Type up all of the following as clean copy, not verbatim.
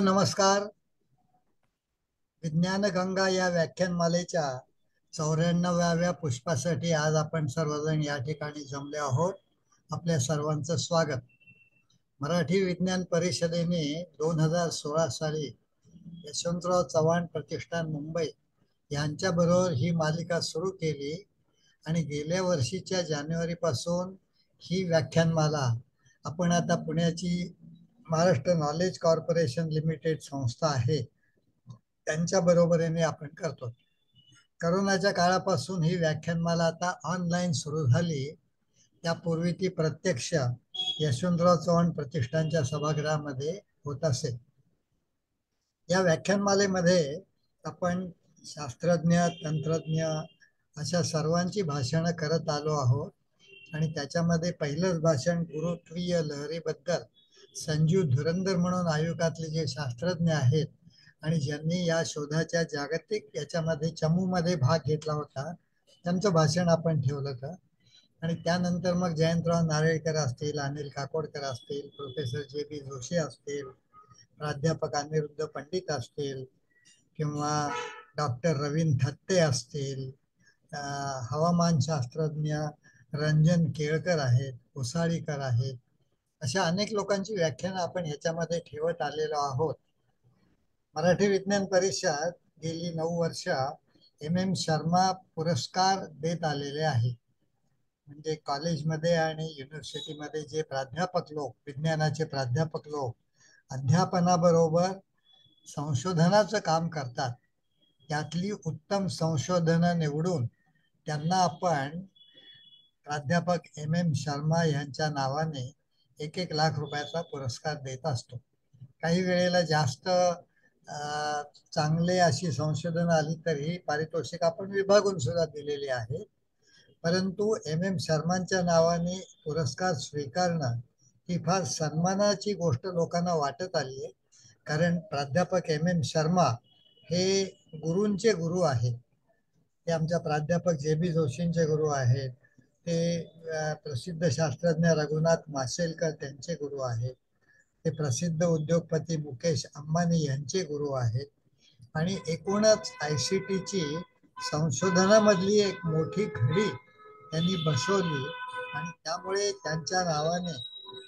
नमस्कार. विज्ञान गंगा या व्याख्यानमालेच्या 94व्या पुष्पासाठी आज आपण सर्वजण या ठिकाणी जमले आहोत. आपल्या सर्वांचं स्वागत. मराठी विज्ञान परिषदेने 2016 साली यशवंतराव चव्हाण प्रतिष्ठान मुंबई यांच्याबरोबर ही मालिका सुरू केली आणि गेल्या वर्षीच्या जानेवारीपासून ही व्याख्यानमाला आपण आता पुण्याची महाराष्ट्र नॉलेज कॉर्पोरेशन लिमिटेड संस्था आहे त्यांच्या बरोबरीने आपण करतो. करोनाच्या काळापासून ही व्याख्यानमाला आता ऑनलाईन सुरू झाली. त्यापूर्वी ती प्रत्यक्ष यशवंतराव चव्हाण प्रतिष्ठानच्या सभागृहामध्ये होत असे. या व्याख्यानमालेमध्ये आपण शास्त्रज्ञ, तंत्रज्ञ अशा सर्वांची भाषणं करत आलो आहोत आणि त्याच्यामध्ये पहिलंच भाषण गुरुत्वीय लहरीबद्दल संजीव धुरंधर म्हणून आयुकातले जे शास्त्रज्ञ आहेत आणि ज्यांनी या शोधाच्या जागतिक याच्यामध्ये चमूमध्ये भाग घेतला होता त्यांचं भाषण आपण ठेवलं होतं. आणि त्यानंतर मग जयंतराव नारळीकर असतील, अनिल काकोडकर असतील, प्रोफेसर जे.बी. जोशी असतील, प्राध्यापक अनिरुद्ध पंडित असतील किंवा डॉक्टर रवींद्र थत्ते असतील, हवामान शास्त्रज्ञ रंजन केळकर आहेत, उसाळीकर आहेत, अशा अनेक लोकांची व्याख्यानं आपण ह्याच्यामध्ये ठेवत आलेलो आहोत. मराठी विज्ञान परिषद गेली 9 वर्ष M.M. शर्मा पुरस्कार देत आलेले आहे. म्हणजे कॉलेजमध्ये आणि युनिव्हर्सिटीमध्ये जे प्राध्यापक लोक, विज्ञानाचे प्राध्यापक लोक अध्यापनाबरोबर संशोधनाचं काम करतात, त्यातली उत्तम संशोधनं निवडून त्यांना आपण प्राध्यापक M.M. शर्मा यांच्या नावाने 1-1 लाख रुपयाचा पुरस्कार देत असतो. काही वेळेला जास्त चांगले अशी संशोधन आली तर ही पारितोषिक आपण विभागून सुद्धा दिलेली आहे. परंतु M.M. शर्मांच्या नावाने पुरस्कार स्वीकारणं ही फार सन्मानाची गोष्ट लोकांना वाटत आली आहे. कारण प्राध्यापक M.M. शर्मा हे गुरूंचे गुरु आहेत. ते आमच्या प्राध्यापक जे.बी. जोशींचे गुरु आहेत. ते प्रसिद्ध शास्त्रज्ञ रघुनाथ माशेलकर त्यांचे गुरु आहेत. ते प्रसिद्ध उद्योगपती मुकेश अंबानी यांचे गुरु आहेत. आणि एकूणच ICTची संशोधनामधली एक मोठी घडी त्यांनी बसवली आणि त्यामुळे त्यांच्या नावाने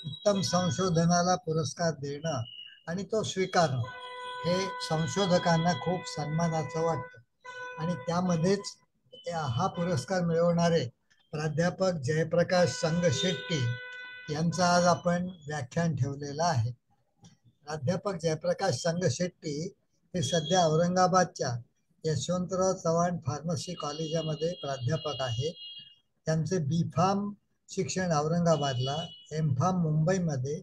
उत्तम संशोधनाला पुरस्कार देणं आणि तो स्वीकारणं हे संशोधकांना खूप सन्मानाचं वाटतं. आणि त्यामध्येच हा पुरस्कार मिळवणारे प्राध्यापक जयप्रकाश संगशेट्टी यांचं आज आपण व्याख्यान ठेवलेलं आहे. प्राध्यापक जयप्रकाश संगशेट्टी हे सध्या औरंगाबादच्या यशवंतराव चव्हाण फार्मसी कॉलेजामध्ये प्राध्यापक आहेत. त्यांचे B.Pharm शिक्षण औरंगाबादला, M.Pharm मुंबईमध्ये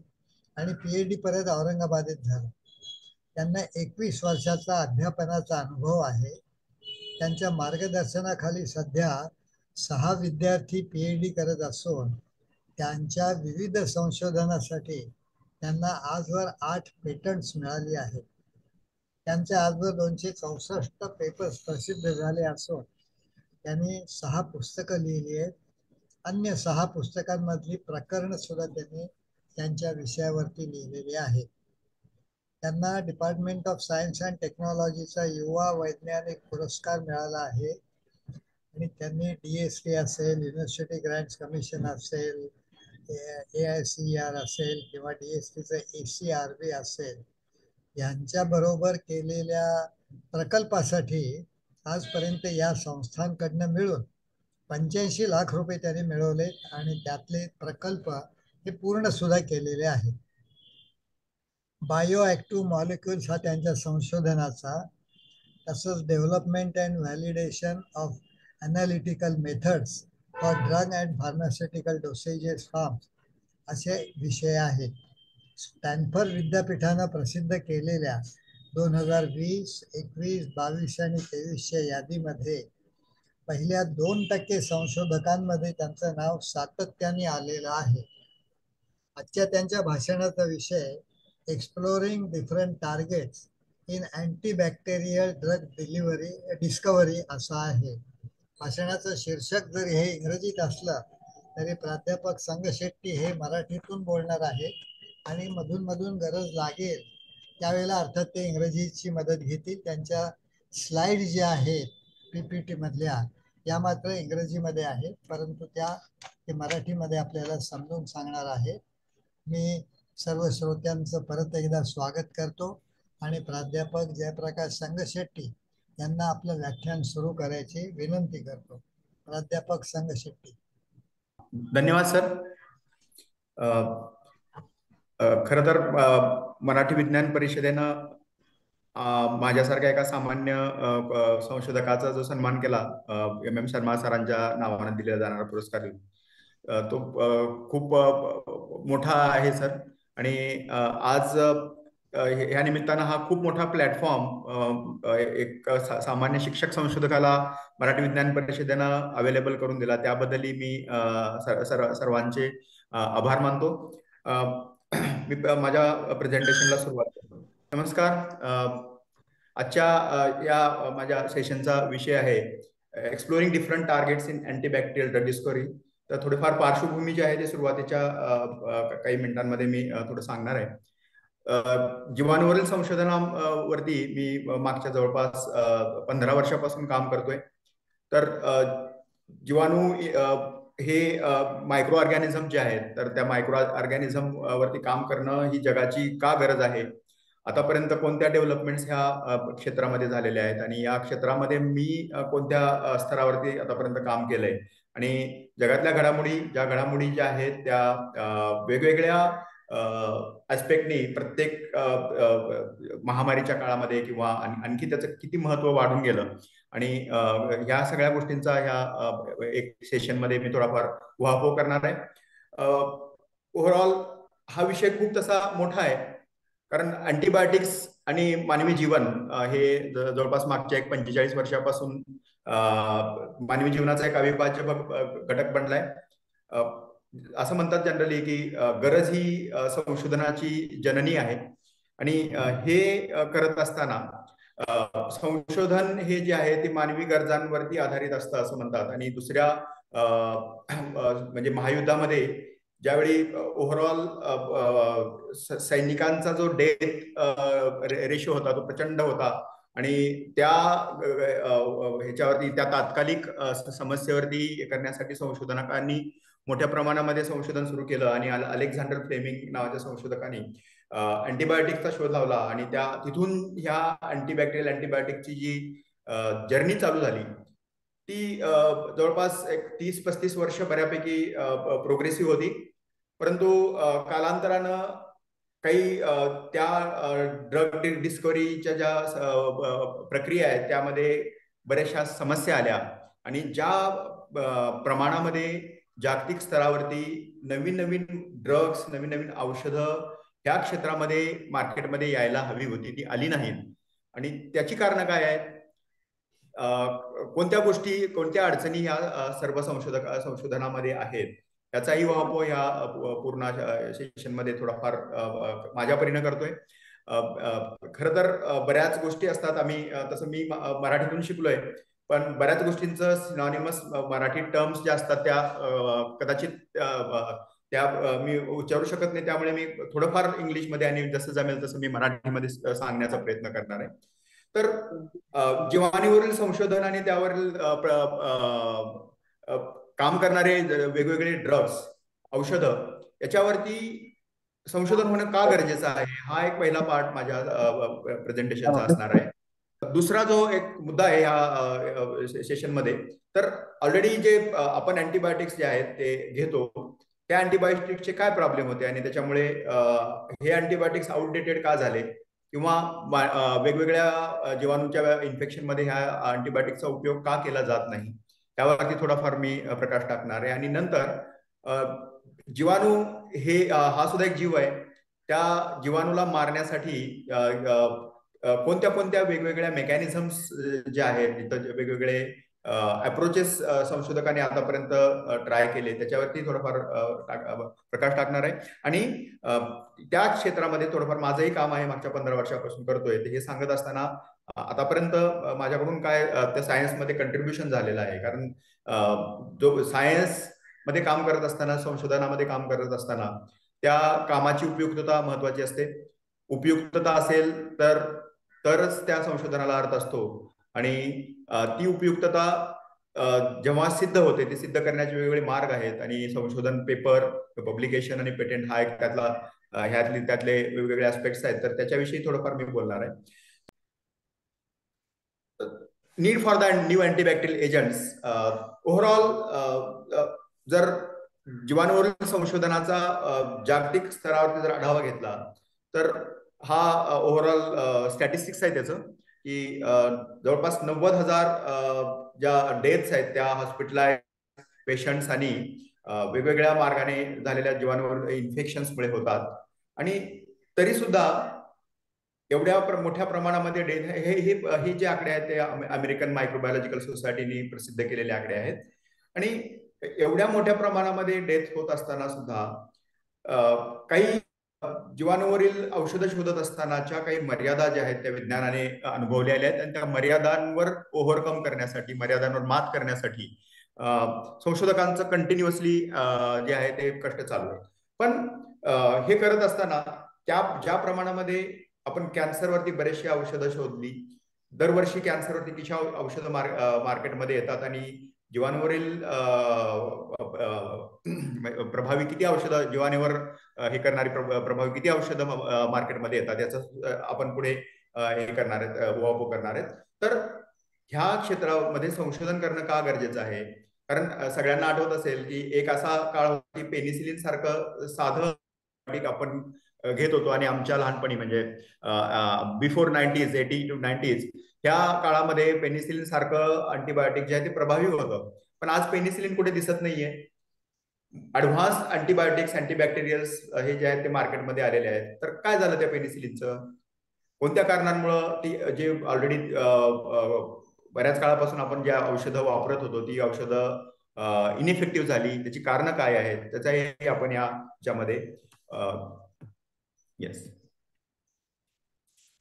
आणि PhD परत औरंगाबादेत झालं. त्यांना 21 वर्षाचा अध्यापनाचा अनुभव आहे. त्यांच्या मार्गदर्शनाखाली सध्या 6 विद्यार्थी PhD करत असून त्यांच्या विविध संशोधनासाठी त्यांना आजवर 8 पेटंट्स मिळाली आहेत. त्यांचे आजवर 264 पेपर्स प्रसिद्ध झाले असून त्यांनी 6 पुस्तकं लिहिली आहेत. अन्य 6 पुस्तकांमधली प्रकरणं सुद्धा त्यांनी त्यांच्या विषयावरती लिहिलेली आहेत. त्यांना डिपार्टमेंट ऑफ सायन्स अँड टेक्नॉलॉजीचा युवा वैज्ञानिक पुरस्कार मिळाला आहे. आणि त्यांनी DST असेल, युनिव्हर्सिटी ग्रँट्स कमिशन असेल, AICR असेल किंवा DSTचं ACRB असेल, यांच्या बरोबर केलेल्या प्रकल्पासाठी आजपर्यंत या संस्थांकडनं मिळून 85 लाख रुपये त्यांनी मिळवले आणि त्यातले प्रकल्प हे पूर्ण सुद्धा केलेले आहेत. बायो ॲक्टिव्ह मॉलिक्युल्स हा त्यांच्या संशोधनाचा, तसंच development and validation of analytical methods for drug and pharmaceutical dosages forms असे विषय आहेत. स्टॅनफर्ड विद्यापीठानं प्रसिद्ध केलेल्या 2020, 21, 22 आणि 23च्या यादीमध्ये पहिल्या 2% संशोधकांमध्ये त्यांचं नाव सातत्याने आलेलं आहे. आजच्या त्यांच्या भाषणाचा विषय exploring different targets in antibacterial drug discovery असा आहे. भाषणाचं शीर्षक जरी हे इंग्रजीत असलं तरी प्राध्यापक संगशेट्टी हे मराठीतून बोलणार आहेत आणि मधून मधून गरज लागेल त्यावेळेला अर्थात ते इंग्रजीची मदत घेतील. त्यांच्या स्लाइड ज्या आहेत PPT मधल्या या मात्र इंग्रजीमध्ये आहेत, परंतु त्या ते मराठीमध्ये आपल्याला समजून सांगणार आहेत. मी सर्व श्रोत्यांचं परत एकदा स्वागत करतो आणि प्राध्यापक जयप्रकाश संगशेट्टी यांना आपलं व्याख्यान सुरू करायची विनंती करतो. प्राध्यापक संगशेट्टी. धन्यवाद सर. खरं तर मराठी विज्ञान परिषदेनं माझ्यासारख्या एका सामान्य संशोधकाचा जो सन्मान केला, MM शर्मा सरांच्या नावाने दिला जाणारा पुरस्कार, तो खूप मोठा आहे सर. आणि आज या निमित्तानं हा खूप मोठा प्लॅटफॉर्म एक सामान्य शिक्षक संशोधकाला मराठी विज्ञान परिषदेनं अवेलेबल करून दिला, त्याबद्दलही मी सर्वांचे आभार मानतो. मी माझ्या प्रेझेंटेशनला सुरुवात करतो. नमस्कार. आजच्या या माझ्या सेशनचा विषय आहे exploring different targets in antibacterial drug discovery. तर थोडीफार पार्श्वभूमी जी आहे ते सुरुवातीच्या काही मिनिटांमध्ये मी थोडं सांगणार आहे. जीवाणूवरील संशोधनावरती मी मागच्या जवळपास 15 वर्षापासून काम करतोय. तर जीवाणू हे मायक्रो ऑर्गॅनिझम जे आहेत, तर त्या मायक्रो ऑर्गॅनिझम वरती काम करणं ही जगाची का गरज आहे, आतापर्यंत कोणत्या डेव्हलपमेंट्स ह्या क्षेत्रामध्ये झालेल्या आहेत आणि या क्षेत्रामध्ये मी कोणत्या स्तरावरती आतापर्यंत काम केलंय आणि जगातल्या घडामोडी ज्या आहेत त्या वेगवेगळ्या ऍस्पेक्टनी प्रत्येक महामारीच्या काळामध्ये किंवा आणखी त्याचं किती महत्व वाढून गेलं आणि ह्या सगळ्या गोष्टींचा ह्या एक सेशनमध्ये मी थोडाफार उहापोह करणार आहे. ओव्हरऑल हा विषय खूप तसा मोठा आहे, कारण अँटीबायोटिक्स आणि मानवी जीवन हे जवळपास मागच्या 45 वर्षापासून मानवी जीवनाचा एक अविभाज्य घटक बनलाय. असं म्हणतात जनरली की गरज ही संशोधनाची जननी आहे आणि हे करत असताना संशोधन हे जे आहे ते मानवी गरजांवरती आधारित असतं असं म्हणतात. आणि दुसऱ्या म्हणजे महायुद्धामध्ये ज्यावेळी ओव्हरऑल सैनिकांचा जो डेथ रेशो होता तो प्रचंड होता आणि त्या ह्याच्यावरती त्या तात्कालिक समस्येवरती करण्यासाठी संशोधकांनी मोठ्या प्रमाणामध्ये संशोधन सुरू केलं आणि अलेक्झांडर फ्लेमिंग नावाच्या संशोधकांनी अँटीबायोटिकचा शोध लावला आणि त्या तिथून ह्या अँटीबायोटिकची जी जर्नी चालू झाली ती जवळपास एक 30-35 वर्ष बऱ्यापैकी प्रोग्रेसिव्ह होती. परंतु कालांतरानं काही त्या ड्रग डिस्कवरीच्या ज्या प्रक्रिया आहेत त्यामध्ये बऱ्याचशा समस्या आल्या आणि ज्या प्रमाणामध्ये जागतिक स्तरावरती नवीन ड्रग्स, नवीन औषधं ह्या क्षेत्रामध्ये मार्केटमध्ये यायला हवी होती, ती आली नाहीत. आणि त्याची कारणं काय आहेत, कोणत्या अडचणी या सर्व संशोधनामध्ये आहेत, याचाही उहापोह ह्या पूर्ण सेशनमध्ये थोडाफार माझ्या परीने करतोय. खरं तर बऱ्याच गोष्टी असतात, तसं मी मराठीतून शिकलोय, पण बऱ्याच गोष्टींचं सिनॉनिमस मराठी टर्म्स ज्या असतात त्या कदाचित त्या मी उच्चारू शकत नाही, त्यामुळे मी थोडंफार इंग्लिशमध्ये आणि जसं जमेल तसं मी मराठीमध्ये सांगण्याचा प्रयत्न करणार आहे. तर जीवाणूवरील संशोधन आणि त्यावरील काम करणारे वेगवेगळे ड्रग्स, औषधं, याच्यावरती संशोधन होणं का गरजेचं आहे, हा एक पहिला पार्ट माझ्या प्रेझेंटेशनचा असणार आहे. दुसरा जो एक मुद्दा आहे ह्या सेशनमध्ये, तर ऑलरेडी जे आपण अँटीबायोटिक्स जे आहेत ते घेतो, त्या अँटीबायोटिक्सचे काय प्रॉब्लेम होते आणि त्याच्यामुळे हे अँटीबायोटिक्स आउटडेटेड का झाले किंवा वेगवेगळ्या जीवाणूच्या इन्फेक्शनमध्ये ह्या अँटीबायोटिक्सचा उपयोग का केला जात नाही, त्यावरती थोडाफार मी प्रकाश टाकणार आहे. आणि नंतर जीवाणू हा सुद्धा एक जीव आहे, त्या जीवाणूला मारण्यासाठी कोणत्या वेगवेगळ्या मेकॅनिझम्स जे आहेत, तिथं वेगवेगळे अप्रोचेस संशोधकांनी आतापर्यंत ट्राय केले, त्याच्यावरती थोडंफार प्रकाश टाकणार आहे. आणि त्या क्षेत्रामध्ये थोडंफार माझंही काम आहे, मागच्या 15 वर्षापासून करतोय. हे सांगत असताना आतापर्यंत माझ्याकडून काय त्या सायन्समध्ये कंट्रीब्युशन झालेलं आहे, कारण जो सायन्स मध्ये काम करत असताना, संशोधनामध्ये काम करत असताना त्या कामाची उपयुक्तता महत्वाची असते. उपयुक्तता असेल तरच त्या संशोधनाला अर्थ असतो. आणि ती उपयुक्तता जेव्हा सिद्ध होते, ते सिद्ध करण्याचे वेगवेगळे मार्ग आहेत. आणि संशोधन पेपर, पब्लिकेशन आणि पेटेंट हा एक त्यातले वेगवेगळे ऍस्पेक्ट्स आहेत. तर त्याच्याविषयी थोडंफार मी बोलणार आहे. Need for the new antibacterial agents. Overall जर जीवाणूवरील संशोधनाचा जागतिक स्तरावरती जर आढावा घेतला, तर हा ओव्हरऑल स्टॅटिस्टिक्स आहे त्याचं, की जवळपास 90,000 ज्या डेथ्स आहेत त्या हॉस्पिटलाइज पेशंट्स आणि वेगवेगळ्या मार्गाने झालेल्या जीवाणूवर इन्फेक्शन्समुळे होतात. आणि तरी सुद्धा एवढ्या मोठ्या प्रमाणामध्ये डेथ, हे जे आकडे आहेत ते अमेरिकन मायक्रोबायोलॉजिकल सोसायटीने प्रसिद्ध केलेले आकडे आहेत. आणि एवढ्या मोठ्या प्रमाणामध्ये डेथ होत असताना सुद्धा काही जीवाणूवरील औषधं शोधत असतानाच्या काही मर्यादा ज्या आहेत त्या विज्ञानाने अनुभवल्या आहेत. आणि त्या मर्यादांवर ओव्हरकम करण्यासाठी, मर्यादांवर मात करण्यासाठी संशोधकांचं कंटिन्युअसली जे आहे ते कष्ट चालू आहे. पण हे करत असताना ज्या प्रमाणामध्ये आपण कॅन्सरवरती बरेचशी औषधं शोधली, दरवर्षी कॅन्सरवरती किती औषधं मार्केटमध्ये येतात आणि जीवाणूवरील प्रभावी किती औषधं, जीवाणूवर हे करणारी प्रभावी किती औषधं मार्केटमध्ये येतात, याचं आपण पुढे हे करणार आहेत, उहापोह करणार आहेत. तर ह्या क्षेत्रामध्ये संशोधन करणं का गरजेचं आहे? कारण सगळ्यांना आठवत असेल की एक असा काळ होता की पेनिसिलिन सारखं साधं आपण घेत होतो. आणि आमच्या लहानपणी म्हणजे बिफोर 90s, 80 to 90s ह्या काळामध्ये पेनिसिलिन सारखं अँटीबायोटिक जे आहे ते प्रभावी होतं. पण आज पेनिसिलिन कुठे दिसत नाहीये. ऍडव्हान्स अँटीबायोटिक्स, अँटीबॅक्टेरियल्स हे जे आहेत ते मार्केटमध्ये आलेले आहेत. तर काय झालं त्या पेनिसिलिनचं? कोणत्या कारणांमुळं ती जे ऑलरेडी बऱ्याच काळापासून आपण ज्या औषधं वापरत होतो ती औषधं इनइफेक्टिव्ह झाली? त्याची कारणं काय आहेत त्याचाही आपण याच्यामध्ये येस.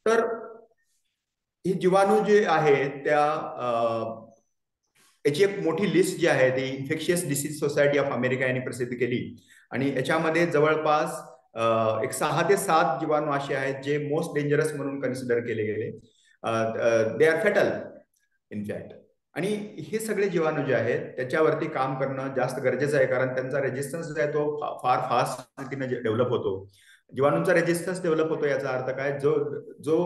तर हे जीवाणू जे आहेत त्या याची एक मोठी लिस्ट जी आहे ती infectious disease society of America यांनी प्रसिद्ध केली. आणि याच्यामध्ये जवळपास एक 6 ते 7 जीवाणू असे आहेत जे मोस्ट डेंजरस म्हणून कन्सिडर केले गेले. They are fatal in fact. आणि हे सगळे जीवाणू जे आहेत त्याच्यावरती काम करणं जास्त गरजेचं आहे, कारण त्यांचा रेजिस्टन्स जो आहे तो फार फास्ट पद्धतीने डेव्हलप होतो. जीवाणूंचा रेजिस्टन्स डेव्हलप होतो याचा अर्थ काय? जो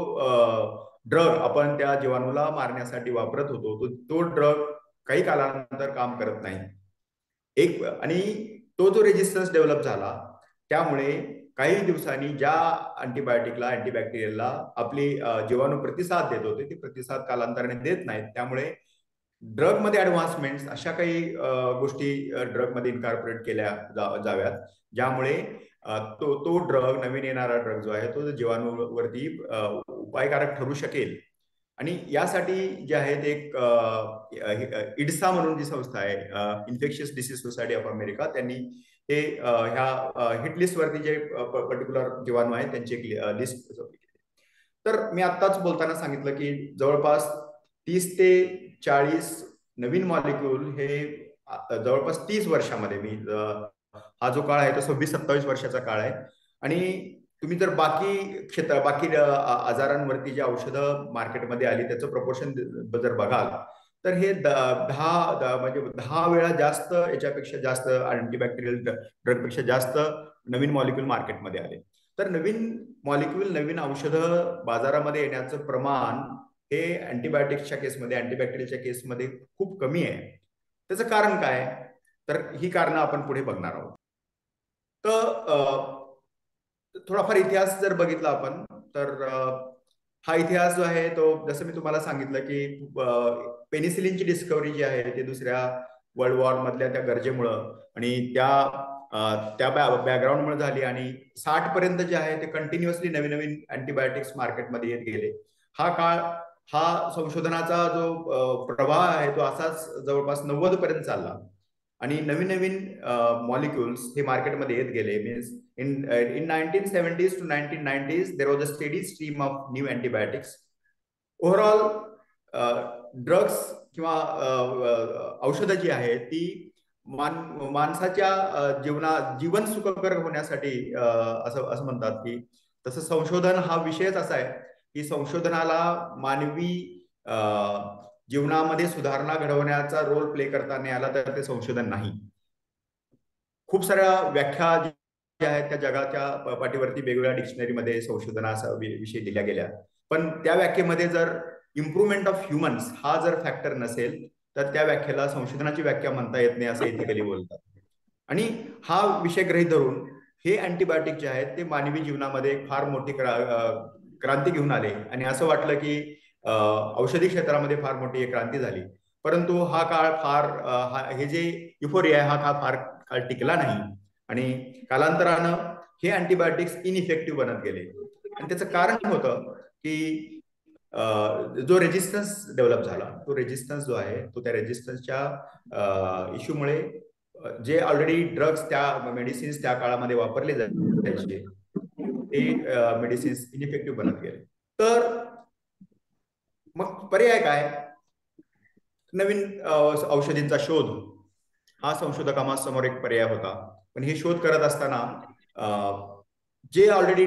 ड्रग आपण त्या जीवाणूला मारण्यासाठी वापरत होतो तो ड्रग काही कालानंतर काम करत नाही. आणि तो जो रेजिस्टन्स डेव्हलप झाला त्यामुळे काही दिवसांनी ज्या अँटीबायोटिकला, अँटीबॅक्टेरियलला आपली जीवाणू प्रतिसाद देत होते ते प्रतिसाद कालांतराने देत नाहीत. त्यामुळे ड्रगमध्ये ऍडव्हान्समेंट अशा काही गोष्टी ड्रगमध्ये इन्कॉर्पोरेट केल्या जाव्यात, ज्यामुळे तो ड्रग, नवीन येणारा ड्रग जो आहे तो जीवाणूवरती उपायकारक ठरू शकेल. आणि यासाठी जे आहेत एक इड्सा म्हणून जी संस्था आहे, infectious disease society of America, त्यांनी हे ह्या हिट लिस्ट वरती जे पर्टिक्युलर जीवाणू आहेत त्यांची एक लिस्ट. तर मी आत्ताच बोलताना सांगितलं की जवळपास 30 ते 40 नवीन मॉलिक्यूल हे जवळपास 30 वर्षामध्ये, हा जो काळ आहे तो 26-27 वर्षाचा काळ आहे. आणि तुम्ही जर बाकी आजारांवरती जी औषधं मार्केटमध्ये आली त्याचं प्रपोर्शन जर बघाल तर हे 10 वेळा जास्त, याच्यापेक्षा जास्त अँटीबॅक्टेरियल ड्रगपेक्षा जास्त नवीन मॉलिक्यूल मार्केटमध्ये आले. तर नवीन मॉलिक्यूल, नवीन औषधं बाजारामध्ये येण्याचं प्रमाण हे अँटीबायोटिक्सच्या केसमध्ये, अँटीबॅक्टेरियलच्या केसमध्ये खूप कमी आहे. त्याचं कारण काय? तर ही कारणं आपण पुढे बघणार आहोत. तर थोडाफार इतिहास जर बघितला आपण तर हा इतिहास जो आहे तो, जसं मी तुम्हाला सांगितलं की पेनिसिलिनची डिस्कव्हरी जी आहे ती दुसऱ्या वर्ल्ड वॉर मधल्या त्या गरजेमुळं आणि त्या बॅकग्राऊंडमुळे झाली. आणि 60 पर्यंत जे आहे ते कंटिन्युअसली नवीन नवीन अँटीबायोटिक्स मार्केटमध्ये येत गेले. हा काळ, हा संशोधनाचा जो प्रवाह आहे तो असाच जवळपास 90 पर्यंत चालला. आणि नवीन नवीन मॉलिक्युल्स हे मार्केटमध्ये येत गेले. Means in 1970s to 1990s there was a steady stream of new antibiotics. Overall drugs किंवा औषधं जी आहेत ती माणसाच्या जीवन सुखकर होण्यासाठी असं म्हणतात की तसं संशोधन हा विषयच असा आहे की संशोधनाला मानवी जीवनामध्ये सुधारणा घडवण्याचा रोल प्ले करता नाही आला तर ते संशोधन नाही. खूप साऱ्या व्याख्या ज्या आहेत त्या जगाच्या पाठीवरती वेगवेगळ्या डिक्शनरीमध्ये संशोधनाचा विषय दिल्या गेल्या, पण त्या व्याख्येमध्ये जर इम्प्रुव्हमेंट ऑफ ह्युमन्स हा जर फॅक्टर नसेल तर त्या व्याख्येला संशोधनाची व्याख्या म्हणता येत नाही असं एथिकली बोलतात. आणि हा विषय गृहीत धरून हे अँटीबायोटिक जे आहेत ते मानवी जीवनामध्ये फार मोठी क्रांती घेऊन आले आणि असं वाटलं की औषधी क्षेत्रामध्ये फार मोठी क्रांती झाली. परंतु हा काळ फार हे जे युफोरिया आहे हा काळ फार काळ टिकला नाही आणि कालांतरानं हे अँटीबायोटिक्स इनइफेक्टिव्ह बनत गेले. आणि त्याचं कारण होतं की जो रेजिस्टन्स डेव्हलप झाला, तो रेजिस्टन्स जो आहे तो त्या रेजिस्टन्सच्या इश्यूमुळे जे ऑलरेडी ड्रग्स त्या मेडिसिन्स त्या काळामध्ये वापरले जायचे ते मेडिसिन्स इनइफेक्टिव्ह बनत गेले. तर मग पर्याय काय? नवीन औषधींचा शोध हा संशोधकांसमोर एक पर्याय होता. पण हे शोध करत असताना जे ऑलरेडी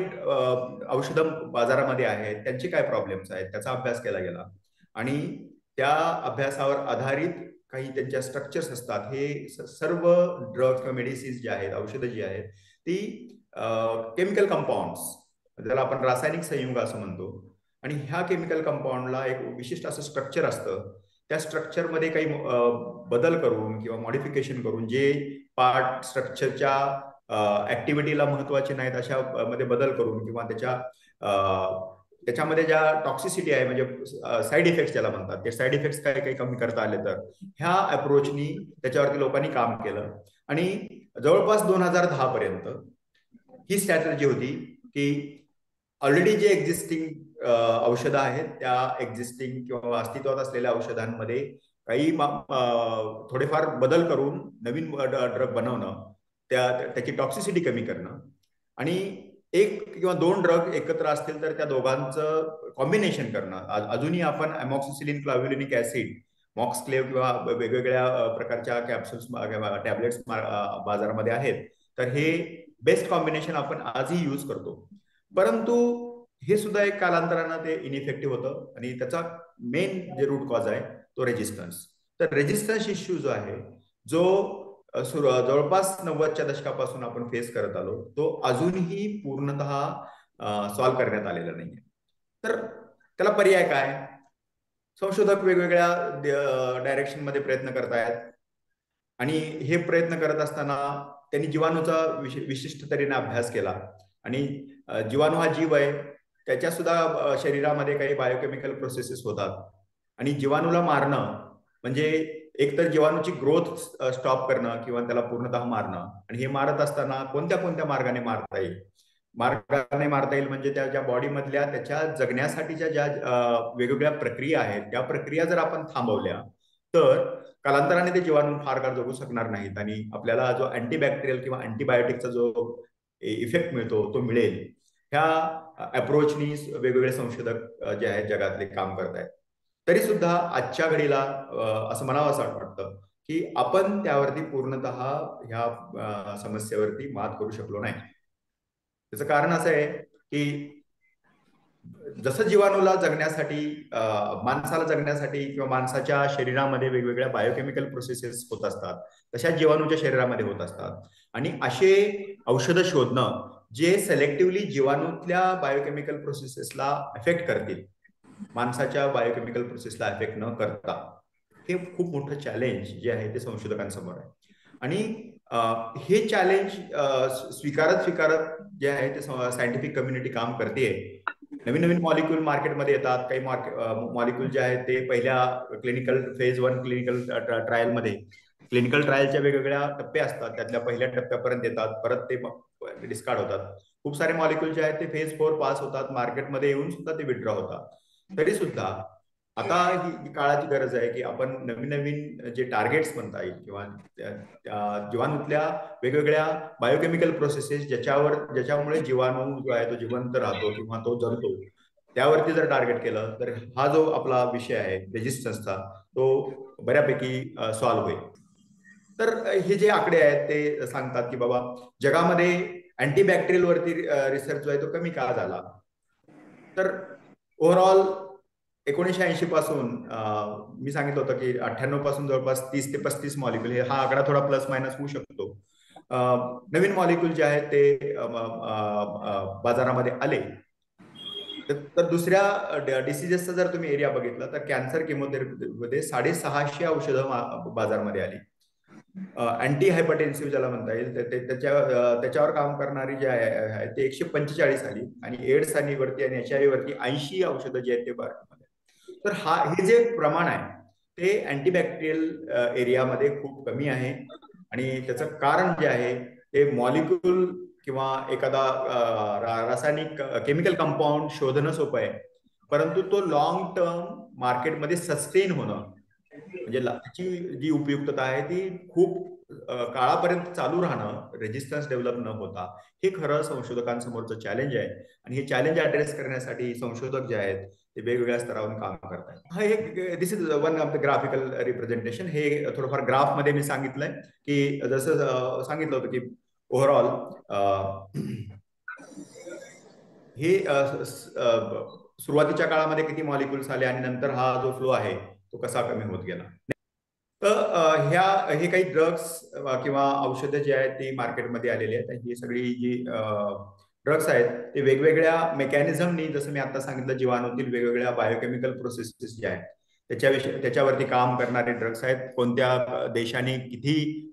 औषधं बाजारामध्ये आहेत त्यांचे काय प्रॉब्लेम्स आहेत त्याचा अभ्यास केला गेला आणि त्या अभ्यासावर आधारित काही त्यांच्या स्ट्रक्चर्स असतात. हे सर्व ड्रग्स किंवा मेडिसिन्स जे आहेत, औषधं जी आहेत ती केमिकल कंपाऊंड्स, ज्याला आपण रासायनिक संयुग असं म्हणतो, आणि ह्या केमिकल कंपाऊंडला एक विशिष्ट असं स्ट्रक्चर असतं. त्या स्ट्रक्चरमध्ये काही बदल करून किंवा मॉडिफिकेशन करून जे पार्ट स्ट्रक्चरच्या ऍक्टिव्हिटीला महत्वाचे नाहीत अशा मध्ये बदल करून किंवा त्याच्यामध्ये ज्या टॉक्सिसिटी आहे म्हणजे साईड इफेक्ट्स ज्याला म्हणतात ते साईड इफेक्ट्स काही काही कमी करता आले तर ह्या अप्रोचनी त्याच्यावरती लोकांनी काम केलं. आणि जवळपास 2010 पर्यंत ही स्ट्रॅटेजी होती की ऑलरेडी जे एक्झिस्टिंग औषधं आहेत त्या एक्झिस्टिंग किंवा अस्तित्वात असलेल्या औषधांमध्ये काही थोडेफार बदल करून नवीन ड्रग बनवणं, त्याची टॉक्सिसिटी कमी करणं आणि एक किंवा दोन ड्रग एकत्र असतील तर त्या दोघांचं कॉम्बिनेशन करणं. अजूनही आपण अमॉक्सिसिलिन क्लाव्ह्युलिनिक ऍसिड, मॉक्सक्लेव्ह किंवा वेगवेगळ्या प्रकारच्या कॅप्सूल्स टॅबलेट्स बाजारामध्ये आहेत, तर हे बेस्ट कॉम्बिनेशन आपण आजही यूज करतो. परंतु हे सुद्धा एक कालांतरानं ते इनइफेक्टिव्ह होतं आणि त्याचा मेन जे रूट कॉज आहे तो रेजिस्टन्स. तर रेजिस्टन्स इश्यू जो आहे जो जवळपास 90च्या दशकापासून आपण फेस करत आलो तो अजूनही पूर्णतः सॉल्व्ह करण्यात आलेला नाहीये. तर त्याला पर्याय काय? संशोधक वेगवेगळ्या डायरेक्शन मध्ये प्रयत्न करतायत आणि हे प्रयत्न करत असताना त्यांनी जीवाणूचा विशिष्ट तऱ्हेने अभ्यास केला आणि जीवाणू हा जीव आहे, त्याच्या सुद्धा शरीरामध्ये काही बायोकेमिकल प्रोसेसेस होतात आणि जीवाणूला मारणं म्हणजे एकतर जीवाणूची ग्रोथ स्टॉप करणं किंवा त्याला पूर्णतः मारणं. आणि हे मारत असताना कोणत्या कोणत्या मार्गाने मारता येईल? मार्गाने मारता येईल म्हणजे त्या ज्या बॉडीमधल्या त्याच्या जगण्यासाठीच्या ज्या वेगवेगळ्या प्रक्रिया आहेत त्या प्रक्रिया जर आपण थांबवल्या तर कालांतराने ते जीवाणू फार काळ जगू शकणार नाहीत आणि आपल्याला जो अँटीबॅक्टेरियल किंवा अँटीबायोटिकचा जो इफेक्ट मिळतो तो मिळेल. ह्या अप्रोचनी वेगवेगळे संशोधक जे आहेत जगातले काम करतायत. तरी सुद्धा आजच्या घडीला असं म्हणावं असं वाटतं की आपण त्यावरती पूर्णतः ह्या समस्येवरती मात करू शकलो नाही. त्याचं कारण असं आहे की जसं जीवाणूला जगण्यासाठी माणसाला जगण्यासाठी किंवा माणसाच्या शरीरामध्ये वेगवेगळ्या बायोकेमिकल प्रोसेसेस होत असतात तशा जीवाणूच्या शरीरामध्ये होत असतात. आणि असे औषधं शोधणं जे सेलेक्टिव्हली जीवाणूतल्या बायोकेमिकल प्रोसेसेसला अफेक्ट करतील, माणसाच्या बायोकेमिकल प्रोसेसला अफेक्ट न करता, हे खूप मोठं चॅलेंज जे आहे ते संशोधकांसमोर आहे. आणि हे चॅलेंज स्वीकारत जे आहे ते सायंटिफिक कम्युनिटी काम करते. नवीन नवीन मॉलिक्यूल मार्केटमध्ये येतात. काही मॉलिक्यूल जे आहेत ते पहिल्या क्लिनिकल फेज 1 क्लिनिकल ट्रायलमध्ये, क्लिनिकल ट्रायलच्या वेगवेगळ्या टप्पे असतात, त्यातल्या पहिल्या टप्प्यापर्यंत येतात, परत ते डिस्कार्ड होतात. खूप सारे मॉलिक्यूल जे आहेत ते फेज 4 पास होतात, मार्केटमध्ये येऊन सुद्धा ते विड्रॉ होतात. तरी सुद्धा आता ही काळाची गरज आहे की आपण नवीन नवीन जे टार्गेट्स म्हणता येईल किंवा जीवाणूतल्या वेगवेगळ्या बायोकेमिकल प्रोसेसेस ज्याच्यामुळे जीवाणू जो आहे तो जिवंत राहतो किंवा तो जगतो, त्यावरती जर टार्गेट केलं तर हा जो आपला विषय आहे रेजिस्टन्सचा तो बऱ्यापैकी सॉल्व्ह होईल. तर हे जे आकडे आहेत ते सांगतात की बाबा जगामध्ये अँटीबॅक्टेरियल वरती रिसर्च जो आहे तो कमी का झाला. तर ओव्हरऑल 1980 पासून मी सांगितलं होतं की 98 पासून जवळपास 30 ते 35 मॉलिक्युल, हे हा आकडा थोडा प्लस मायनस होऊ शकतो, नवीन मॉलिक्युल जे आहेत ते बाजारामध्ये आले. तर दुसऱ्या डिसिजेसचा जर तुम्ही एरिया बघितला तर कॅन्सर केमोथेरपीमध्ये 650 औषधं बाजारामध्ये आली. अँटी हायपरटेन्सिव्ह ज्याला म्हणता येईल त्याच्यावर काम करणारी जे आहे ते 145 आली, आणि एड्स आणि वरती आणि HIV वरती 80 औषधं जे आहेत ते बाजारामध्ये. तर हे जे प्रमाण आहे ते अँटीबॅक्टेरियल एरियामध्ये खूप कमी आहे, आणि त्याचं कारण जे आहे ते मॉलिक्युल किंवा एखादा रासायनिक केमिकल कंपाऊंड शोधणं सोपं आहे, परंतु तो लॉंग टर्म मार्केटमध्ये सस्टेन होणं, म्हणजे त्याची जी उपयुक्तता आहे ती खूप काळापर्यंत चालू राहणं, रेजिस्टन्स डेव्हलप न होता, हे खरं संशोधकांसमोरचं चॅलेंज आहे. आणि हे चॅलेंज ऍड्रेस करण्यासाठी संशोधक जे आहेत ते वेगवेगळ्या स्तरावरून काम करतात. हा एक this is one of the graphical representation. हे थोडंफार ग्राफ मध्ये मी सांगितलंय की जसं सांगितलं होतं की ओव्हरऑल हे सुरुवातीच्या काळामध्ये किती मॉलिक्युल्स आले आणि नंतर हा जो फ्लो आहे तो कसा कमी होत गेला. तर हे काही ड्रग्स किंवा औषधं जे आहेत ती मार्केटमध्ये आलेली आहेत. ही सगळी जी ड्रग्स आहेत ते वेगवेगळ्या मेकॅनिझमनी, जसं मी आता सांगितलं, जीवाणूतील वेगवेगळ्या बायोकेमिकल प्रोसेसेस जे आहेत त्याच्यावरती काम करणारे ड्रग्स आहेत. कोणत्या देशाने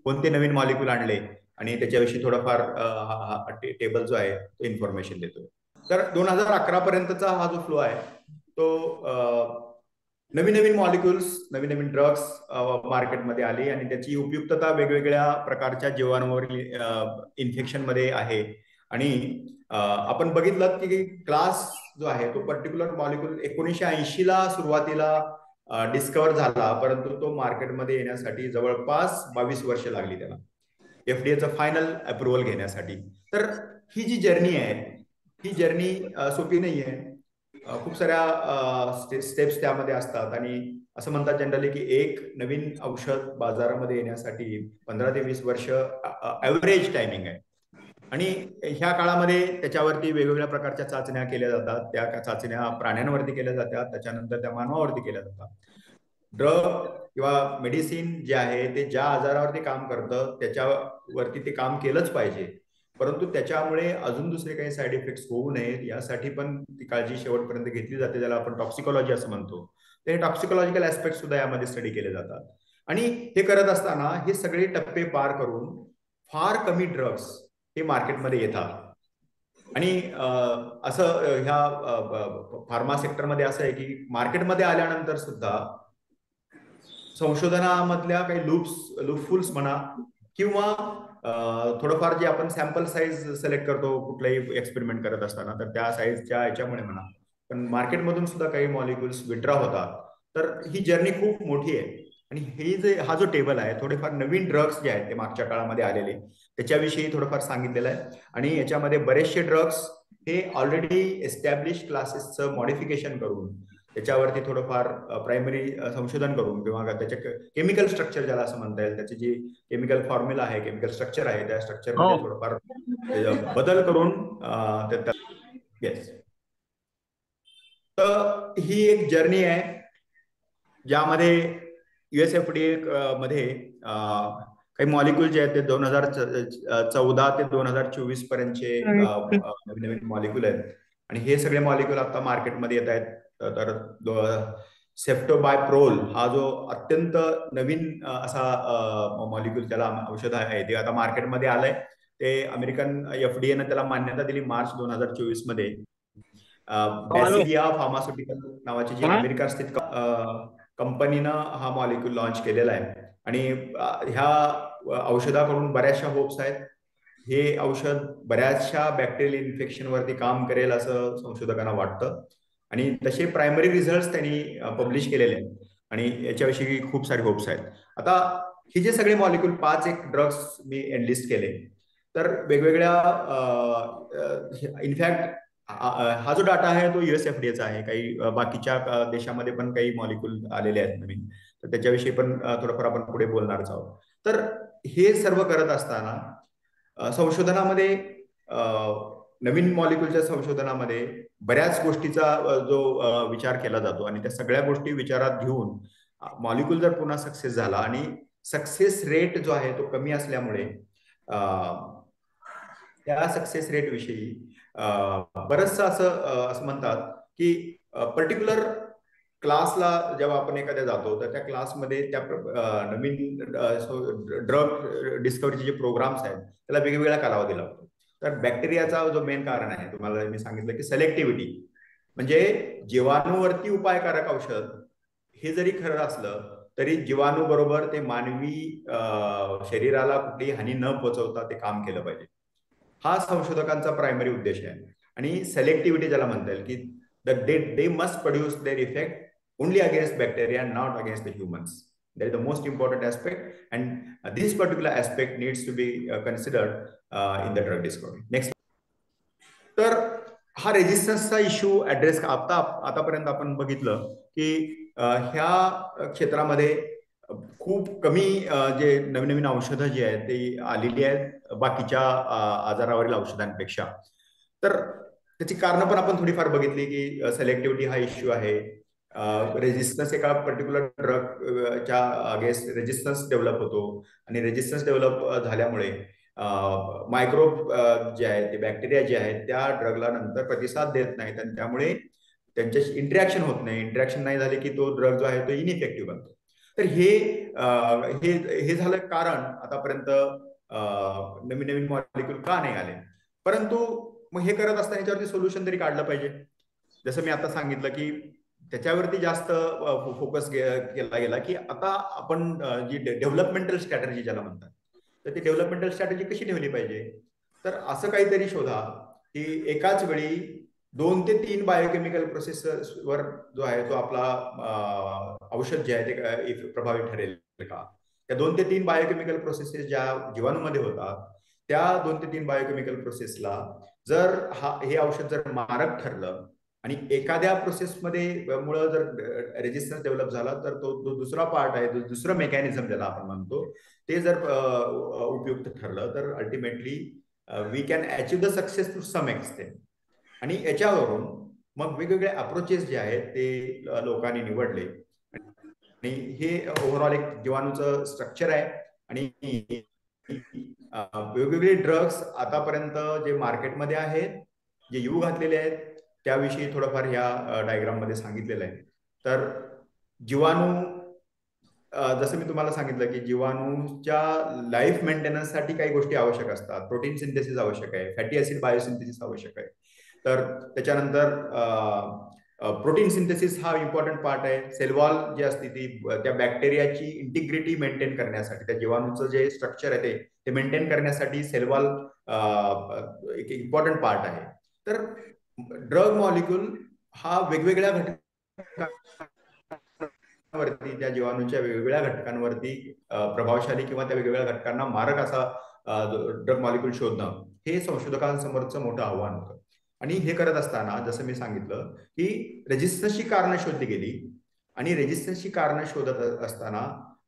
कोणते नवीन मॉलिक्युल आणले आणि त्याच्याविषयी थोडाफार टेबल जो आहे तो इन्फॉर्मेशन देतो. तर 2011 पर्यंतचा हा जो फ्लो आहे तो नवीन मॉलिक्युल्स, नवीन ड्रग्स मार्केटमध्ये आली, आणि त्याची उपयुक्तता वेगवेगळ्या प्रकारच्या जीवाणूवरील इन्फेक्शन मध्ये आहे. आणि आपण बघितलं की क्लास जो आहे तो पर्टिक्युलर मॉलिक्युल 1980 ला सुरुवातीला डिस्कवर झाला, परंतु तो मार्केटमध्ये येण्यासाठी जवळपास 22 वर्ष लागली त्याला FDAचं फायनल अप्रुव्हल घेण्यासाठी. तर ही जी जर्नी आहे ही जर्नी सोपी नाही आहे. खूप साऱ्या स्टेप्स त्यामध्ये असतात, आणि असं म्हणतात जनरली की एक नवीन औषध बाजारामध्ये येण्यासाठी 15 ते 20 वर्ष ऍव्हरेज टायमिंग आहे. आणि ह्या काळामध्ये त्याच्यावरती वेगवेगळ्या प्रकारच्या चाचण्या केल्या जातात. त्या चाचण्या प्राण्यांवरती केल्या जातात, त्याच्यानंतर त्या मानवावरती केल्या जातात. ड्रग किंवा मेडिसिन जे आहे ते ज्या आजारावरती काम करतं त्याच्यावरती ते काम केलंच पाहिजे, परंतु त्याच्यामुळे अजून दुसरे काही साईड इफेक्ट्स होऊ नयेत यासाठी पण ती काळजी शेवटपर्यंत घेतली जाते, ज्याला आपण टॉक्सिकॉलॉजी असं म्हणतो. ते टॉक्सिकॉलॉजिकल ऍस्पेक्ट सुद्धा यामध्ये स्टडी केले जातात. आणि हे करत असताना हे सगळे टप्पे पार करून फार कमी ड्रग्स हे मार्केटमध्ये येतात. आणि असं ह्या फार्मा सेक्टरमध्ये असं आहे की मार्केटमध्ये आल्यानंतर सुद्धा संशोधनामधल्या काही लूपफुल्स म्हणा, किंवा थोडंफार जे आपण सॅम्पल साईज सिलेक्ट करतो कुठलाही एक्सपेरिमेंट करत असताना, तर त्या साईजच्या याच्यामुळे म्हणा, पण मार्केटमधून सुद्धा काही मॉलिक्युल्स विड्रॉ होतात. तर ही जर्नी खूप मोठी आहे. आणि हा जो टेबल आहे, थोडेफार नवीन ड्रग्स जे आहेत ते मागच्या काळामध्ये आलेले त्याच्याविषयी थोडंफार सांगितलेलं आहे. आणि याच्यामध्ये बरेचसे ड्रग्स हे ऑलरेडी एस्टॅब्लिश क्लासेसचं मॉडिफिकेशन करून त्याच्यावरती थोडंफार प्रायमरी संशोधन करून, किंवा त्याच्या केमिकल स्ट्रक्चर ज्याला असं म्हणता येईल, त्याची जी केमिकल फॉर्म्युला आहे, केमिकल स्ट्रक्चर आहे, त्या स्ट्रक्चरमध्ये थोडंफार बदल करून येस. तर ही एक जर्नी आहे ज्यामध्ये USFDA मध्ये काही मॉलिक्युल जे आहेत ते 2014 ते 2024 पर्यंतचे नवीन मॉलिक्युल आहेत. आणि हे सगळे मॉलिक्युल आता मार्केटमध्ये येत आहेत. तर सेफ्टोबायप्रोल हा जो अत्यंत नवीन असा मॉलिक्युल, त्याला औषध आहे, ते आता मार्केटमध्ये आलंय. ते अमेरिकन FDA ने त्याला मान्यता दिली मार्च 2024 मध्ये. बॅसिलिया फार्मास्युटिकल नावाची जी अमेरिका स्थित कंपनीनं हा मॉलिक्युल लॉन्च केलेला आहे. आणि ह्या औषधाकडून बऱ्याचशा होप्स आहेत. हे औषध बऱ्याचशा बॅक्टेरियल इन्फेक्शन वरती काम करेल असं संशोधकांना वाटतं. आणि तसे प्रायमरी रिझल्ट त्यांनी पब्लिश केलेले आहेत, आणि याच्याविषयी खूप सारे होप्स आहेत. आता हे जे सगळे मॉलिक्युल 5 एक ड्रग्स मी एनलिस्ट केले, तर वेगवेगळ्या इनफॅक्ट हा जो डाटा आहे तो USFDAचा आहे. काही बाकीच्या देशामध्ये पण काही मॉलिक्युल आलेले आहेत नवीन, तर त्याच्याविषयी पण थोडंफार आपण पुढे बोलणारच आहोत. तर हे सर्व करत असताना संशोधनामध्ये नवीन मॉलिक्यूलच्या संशोधनामध्ये बऱ्याच गोष्टीचा जो विचार केला जातो आणि त्या सगळ्या गोष्टी विचारात घेऊन मॉलिक्यूल जर पुन्हा सक्सेस झाला आणि सक्सेस रेट जो आहे तो कमी असल्यामुळे त्या सक्सेस रेट विषयी बरंचसं असं म्हणतात की पर्टिक्युलर क्लासला जेव्हा आपण एखाद्या जातो तर त्या क्लासमध्ये त्या नवीन ड्रग डिस्कवरीचे जे प्रोग्राम्स आहेत त्याला वेगवेगळा कालावधी लागतो. तर बॅक्टेरियाचा जो मेन कारण आहे तुम्हाला मी सांगितलं की सेलेक्टिव्हिटी, म्हणजे जीवाणूवरती उपायकारक औषध हे जरी खरं असलं तरी जीवाणू बरोबर ते मानवी शरीराला कुठलीही हानी न पोहोचवता ते काम केलं पाहिजे. हा संशोधकांचा प्रायमरी उद्देश आहे. आणि सेलेक्टिव्हिटी ज्याला म्हणता येईल की they must produce their effect only against bacteria and not against the humans. That is the most important aspect, and this particular aspect needs to be considered in the drug discovery. Next. तर हा रेजिस्टन्सचा issue address आतापर्यंत आपण बघितलं की ह्या क्षेत्रामध्ये खूप कमी जे नवीन नवीन औषधं जी आहेत ते आलेली आहेत बाकीच्या आजारावरील औषधांपेक्षा. तर त्याची कारणं पण आपण थोडीफार बघितली की सेलेक्टिव्हिटी हा इश्यू आहे, रेजिस्टन्स एका पर्टिक्युलर ड्रगच्या अगेन्स्ट रेजिस्टन्स डेव्हलप होतो आणि रेजिस्टन्स डेव्हलप झाल्यामुळे मायक्रोब जे आहेत ते बॅक्टेरिया जे आहेत त्या ड्रगला नंतर प्रतिसाद देत नाहीत आणि त्यामुळे त्यांच्याशी इंटरॅक्शन होत नाही. इंटरॅक्शन नाही झाले की तो ड्रग जो आहे तो इनइफेक्टिव्ह बनतो. तर हे झालं कारण आतापर्यंत नवीन नवीन मॉलिक्यूल का नाही आले. परंतु मग हे करत असताना याच्यावरती सोल्युशन तरी काढलं पाहिजे. जसं मी आता सांगितलं की त्याच्यावरती जास्त फोकस केला गेला की आता आपण जी डेव्हलपमेंटल स्ट्रॅटेजी ज्याला म्हणतात तर ती डेव्हलपमेंटल स्ट्रॅटेजी कशी ठेवली पाहिजे. तर असं काहीतरी शोधा की एकाच वेळी 2 ते 3 बायोकेमिकल प्रोसेसवर जो आहे तो आपला औषध जे आहे ते प्रभावी ठरेल का. त्या 2 ते 3 बायोकेमिकल प्रोसेसेस ज्या जीवाणूमध्ये होतात त्या 2 ते 3 बायोकेमिकल प्रोसेसला जर हे औषध जर मारक ठरलं आणि एखाद्या प्रोसेसमध्ये मुळे जर रेजिस्टन्स डेव्हलप झाला तर तो दुसरा पार्ट आहे, दुसरं मेकॅनिझम ज्याला आपण म्हणतो ते जर उपयुक्त ठरलं तर ultimately we can achieve the success to some extent. आणि याच्यावरून मग वेगवेगळे अप्रोचेस जे आहेत ते लोकांनी निवडले आणि हे ओव्हरऑल एक जीवाणूचं स्ट्रक्चर आहे. आणि वेगवेगळे ड्रग्स आतापर्यंत जे मार्केटमध्ये आहेत जे येऊ घातलेले आहेत त्याविषयी थोडंफार ह्या डायग्राम मध्ये सांगितलेलं आहे. तर जीवाणू जसं मी तुम्हाला सांगितलं की जीवाणूच्या लाईफ मेंटेनन्ससाठी काही गोष्टी आवश्यक असतात. प्रोटीन सिंथेसिस आवश्यक आहे, फॅटी ऍसिड बायोसिंथेसिस आवश्यक आहे. तर त्याच्यानंतर प्रोटीन सिंथेसिस हा इम्पॉर्टंट पार्ट आहे. सेल वॉल जी असते ती त्या बॅक्टेरियाची इंटिग्रिटी मेंटेन करण्यासाठी त्या जीवाणूचं जे स्ट्रक्चर आहे ते मेंटेन करण्यासाठी सेल वॉल एक इम्पॉर्टंट पार्ट आहे. तर ड्रग मॉलिक्यूल हा वेगवेगळ्या घटकांवरती त्या जीवाणूच्या वेगवेगळ्या घटकांवरती प्रभावशाली किंवा त्या वेगवेगळ्या घटकांना मारक असा ड्रग मॉलिक्यूल शोधणं हे संशोधकांसमोरचं मोठं आव्हान होतं. आणि हे करत असताना जसं मी सांगितलं की रेजिस्टन्सची कारणं शोधली गेली आणि रेजिस्टन्सची कारणं शोधत असताना